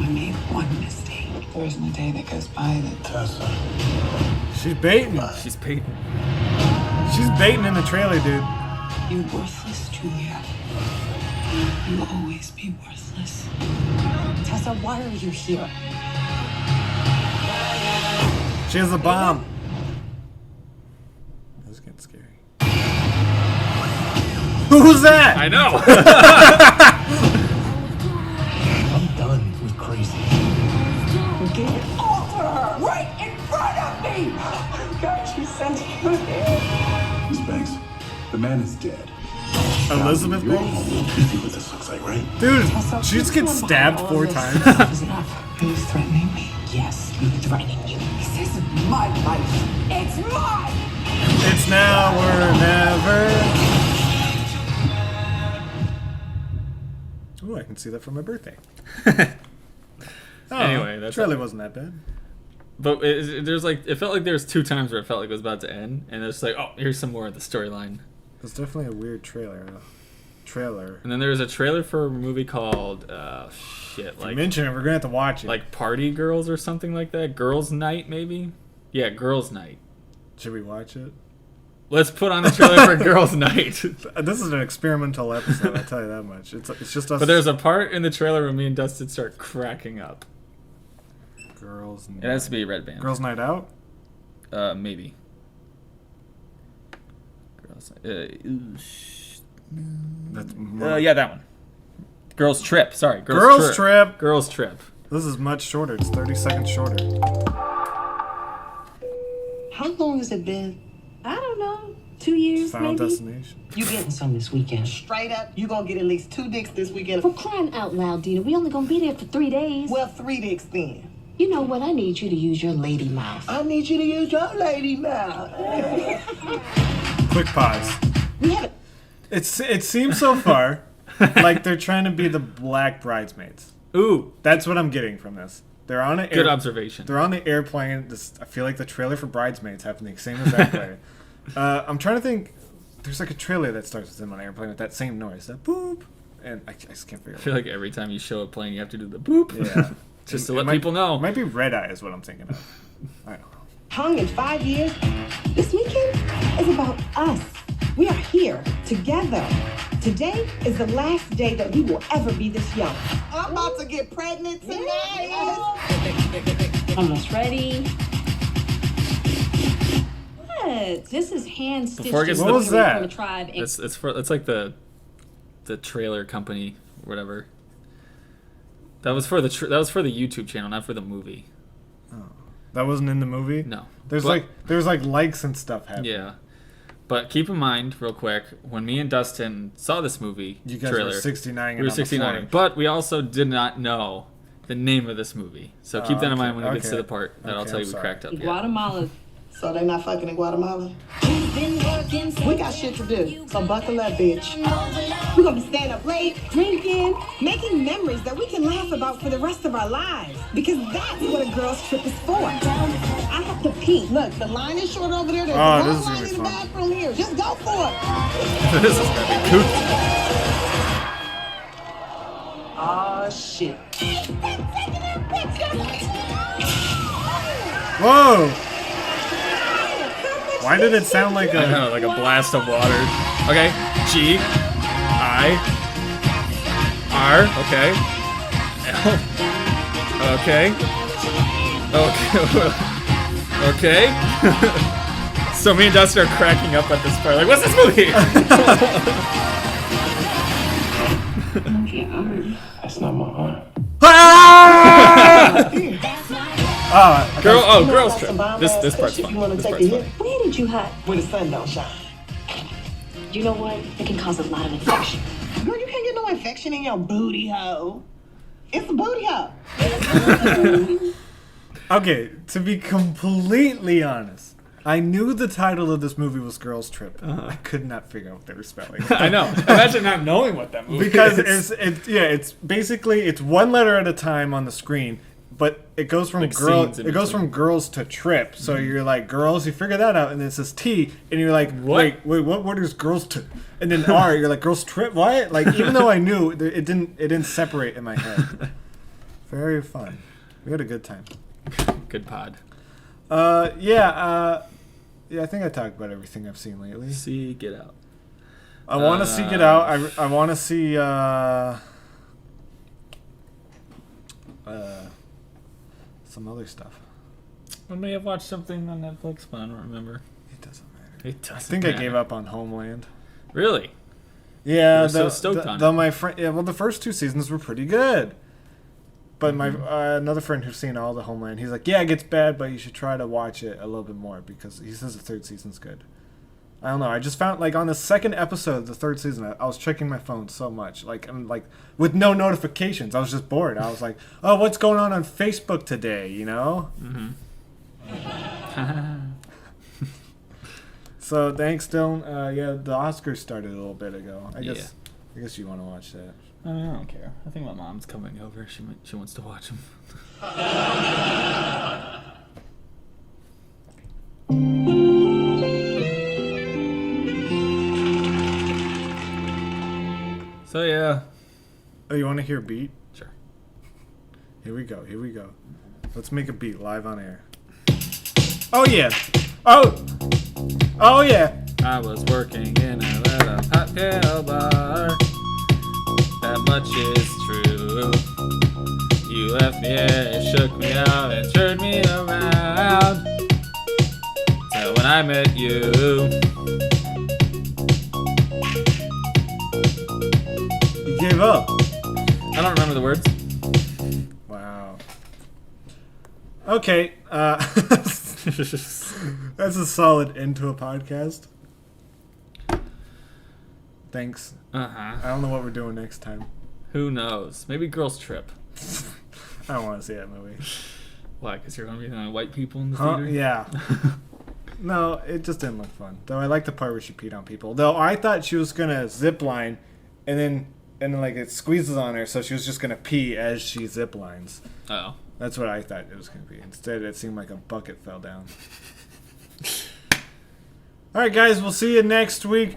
Speaker 5: I made one mistake. There isn't a day that goes by that
Speaker 7: Tessa.
Speaker 1: She's baiting.
Speaker 2: She's Peyton.
Speaker 1: She's baiting in the trailer, dude.
Speaker 5: you're worthless, Julia. You will always be worthless.
Speaker 6: Tessa, why are you here?
Speaker 1: She has a bomb. This is getting scary. Who's that?
Speaker 2: I know.
Speaker 7: I'm done with crazy.
Speaker 6: Get off her! Right in front of me! God, you sent him here.
Speaker 4: Miss Banks, the man is dead.
Speaker 1: Elizabeth
Speaker 4: You're
Speaker 1: Banks?
Speaker 4: home. You see what this looks like, right?
Speaker 1: Dude, she just gets stabbed 4 times.
Speaker 6: Is enough. Who's threatening me? Yes, me threatening you. This is my life. It's mine!
Speaker 1: It's now or never. Ooh, I can see that for my birthday.
Speaker 2: Anyway, that's
Speaker 1: trailer wasn't that bad.
Speaker 2: But there's like, it felt like there was 2 times where it felt like it was about to end, and it's like, oh, here's some more of the storyline.
Speaker 1: It's definitely a weird trailer.
Speaker 2: And then there was a trailer for a movie called
Speaker 1: Like, you mention it, we're gonna have to watch it.
Speaker 2: like Party Girls or something like that. Girls Night, maybe. Yeah, Girls Night.
Speaker 1: Should we watch it?
Speaker 2: Let's put on the trailer for Girls Night.
Speaker 1: This is an experimental episode. I'll tell you that much. It's just us.
Speaker 2: But there's a part in the trailer where me and Dustin start cracking up.
Speaker 1: Girls.
Speaker 2: It has to be a red band.
Speaker 1: Girls Night Out.
Speaker 2: Maybe. Girls.
Speaker 1: That's
Speaker 2: Yeah, that one. Girls Trip. Sorry,
Speaker 1: Girls Trip.
Speaker 2: Girls Trip.
Speaker 1: This is much shorter. It's 30 seconds shorter.
Speaker 6: How long has it been? I don't know. 2 years,
Speaker 1: Final
Speaker 6: maybe?
Speaker 1: Destination.
Speaker 6: You getting some this weekend? Straight up, you gonna get at least 2 dicks this weekend.
Speaker 3: For crying out loud, Dina, we only gonna be there for 3 days.
Speaker 6: Well, 3 dicks then.
Speaker 3: You know what? I need you to use your lady mouth.
Speaker 6: I need you to use your lady mouth.
Speaker 1: Quick pause.
Speaker 6: We haven't.
Speaker 1: It seems so far like they're trying to be the Black Bridesmaids.
Speaker 2: Ooh,
Speaker 1: That's what I'm getting from this. They're on an
Speaker 2: good observation.
Speaker 1: They're on the airplane. I feel like the trailer for Bridesmaids happened the same exact way. I'm trying to think. There's like a trailer that starts with them on an airplane with that same noise. That boop. And I just can't figure
Speaker 2: I
Speaker 1: it
Speaker 2: feel
Speaker 1: out.
Speaker 2: like every time you show a plane, you have to do the boop.
Speaker 1: Yeah.
Speaker 2: Just to
Speaker 1: It
Speaker 2: let
Speaker 1: might-
Speaker 2: people know.
Speaker 1: It might be Red Eye is what I'm thinking of. I don't know.
Speaker 5: Hung in 5 years. This weekend is about us. We are here together. Today is the last day that we will ever be this young. I'm about to get pregnant tonight.
Speaker 3: Almost ready. What? This is hand stitched.
Speaker 2: Before it gets to
Speaker 1: What was that?
Speaker 3: From a tribe. And
Speaker 2: It's like the trailer company, or whatever. That was for the YouTube channel, not for the movie.
Speaker 1: That wasn't in the movie?
Speaker 2: No.
Speaker 1: There's
Speaker 2: But-
Speaker 1: like likes and stuff happening.
Speaker 2: Yeah. But keep in mind, real quick, when me and Dustin saw this movie
Speaker 1: You guys
Speaker 2: trailer,
Speaker 1: were 69
Speaker 2: we were 69, but we also did not know the name of this movie. So keep that in mind when it gets to the part that I'll
Speaker 1: Okay,
Speaker 2: tell you
Speaker 1: I'm
Speaker 2: we
Speaker 1: sorry.
Speaker 2: cracked up. Yeah.
Speaker 3: Guatemala.
Speaker 5: So they not fucking in Guatemala? We got shit to do, so buckle up, bitch. We're gonna be staying up late, drinking, making memories that we can laugh about for the rest of our lives. Because that's what a girl's trip is for. I have to pee. Look, the line is short over there. There's
Speaker 1: Oh,
Speaker 5: a
Speaker 1: this
Speaker 5: long
Speaker 1: is
Speaker 5: line
Speaker 1: gonna
Speaker 5: in
Speaker 1: be
Speaker 5: the
Speaker 1: fun.
Speaker 5: bathroom here. Just go for it.
Speaker 2: This is gonna be kooky.
Speaker 5: Oh, shit.
Speaker 1: Whoa! Why did it sound like
Speaker 2: I
Speaker 1: a...
Speaker 2: know, like a blast of water. Okay, G, I, R, okay, L, okay, okay, okay. So me and Dustin are cracking up at this part. Like, what's this movie?
Speaker 7: That's not my arm.
Speaker 2: Girls Trip. This part's
Speaker 5: If you
Speaker 2: fun.
Speaker 5: wanna
Speaker 2: This
Speaker 5: take
Speaker 2: part's
Speaker 5: a
Speaker 2: fun.
Speaker 5: hit
Speaker 3: Where did you hide?
Speaker 5: where the sun don't shine.
Speaker 3: You know what? It can cause a lot of infection.
Speaker 5: Girl, you can't get no infection in your booty hole. It's a booty hole.
Speaker 1: Okay, to be completely honest, I knew the title of this movie was Girls Trip. I could not figure out what they were spelling.
Speaker 2: I know. Imagine not knowing what that movie
Speaker 1: Because
Speaker 2: is.
Speaker 1: it's basically it's one letter at a time on the screen, but it goes from
Speaker 2: Like
Speaker 1: girl
Speaker 2: scenes in
Speaker 1: it goes
Speaker 2: between.
Speaker 1: from girls to trip. So you're like girls, you figure that out, and then it says T, and you're like
Speaker 2: What?
Speaker 1: wait, what word is girls to? And then R, you're like girls trip. What? Like even though I knew it didn't separate in my head. Very fun. We had a good time.
Speaker 2: Good pod.
Speaker 1: Yeah. I think I talked about everything I've seen lately.
Speaker 2: See, Get Out.
Speaker 1: I want to see Get Out. I want to see some other stuff.
Speaker 2: I may have watched something on Netflix, but I don't remember.
Speaker 1: It doesn't matter.
Speaker 2: It doesn't
Speaker 1: I think I gave up on Homeland.
Speaker 2: Really?
Speaker 1: Yeah,
Speaker 2: We're so stoked on
Speaker 1: though
Speaker 2: it.
Speaker 1: my friend, yeah, well, the first 2 seasons were pretty good. But my another friend who's seen all the Homeland, he's like, yeah, it gets bad, but you should try to watch it a little bit more because he says the 3rd season's good. I don't know. I just found like on the 2nd episode of the 3rd season, I was checking my phone so much, like with no notifications. I was just bored. I was like, oh, what's going on Facebook today? You know. So thanks, Dylan. Yeah, the Oscars started a little bit ago. I guess you want to watch that.
Speaker 2: I mean, I don't care. I think my mom's coming over. She wants to watch them. So yeah.
Speaker 1: Oh, you want to hear a beat?
Speaker 2: Sure.
Speaker 1: Here we go. Here we go. Let's make a beat live on air. Oh yeah. Oh yeah.
Speaker 2: I was working in a little cocktail bar. That much is true. You left me and shook me out and turned me around. So when I met you,
Speaker 1: You gave up.
Speaker 2: I don't remember the words.
Speaker 1: Wow. Okay. That's a solid end to a podcast. Thanks. I don't know what we're doing next time.
Speaker 2: Who knows? Maybe Girls Trip.
Speaker 1: I don't want to see that movie.
Speaker 2: Why? Because you're going to be the only white people in the
Speaker 1: Huh?
Speaker 2: theater?
Speaker 1: Yeah. No, it just didn't look fun. Though I like the part where she peed on people. Though I thought she was gonna zip line, and then like it squeezes on her, so she was just gonna pee as she zip lines.
Speaker 2: Oh.
Speaker 1: That's what I thought it was gonna be. Instead, it seemed like a bucket fell down. All right, guys, we'll see you next week.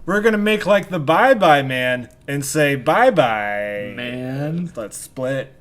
Speaker 1: We're gonna make like the bye bye man and say bye bye,
Speaker 2: Man.
Speaker 1: Let's split.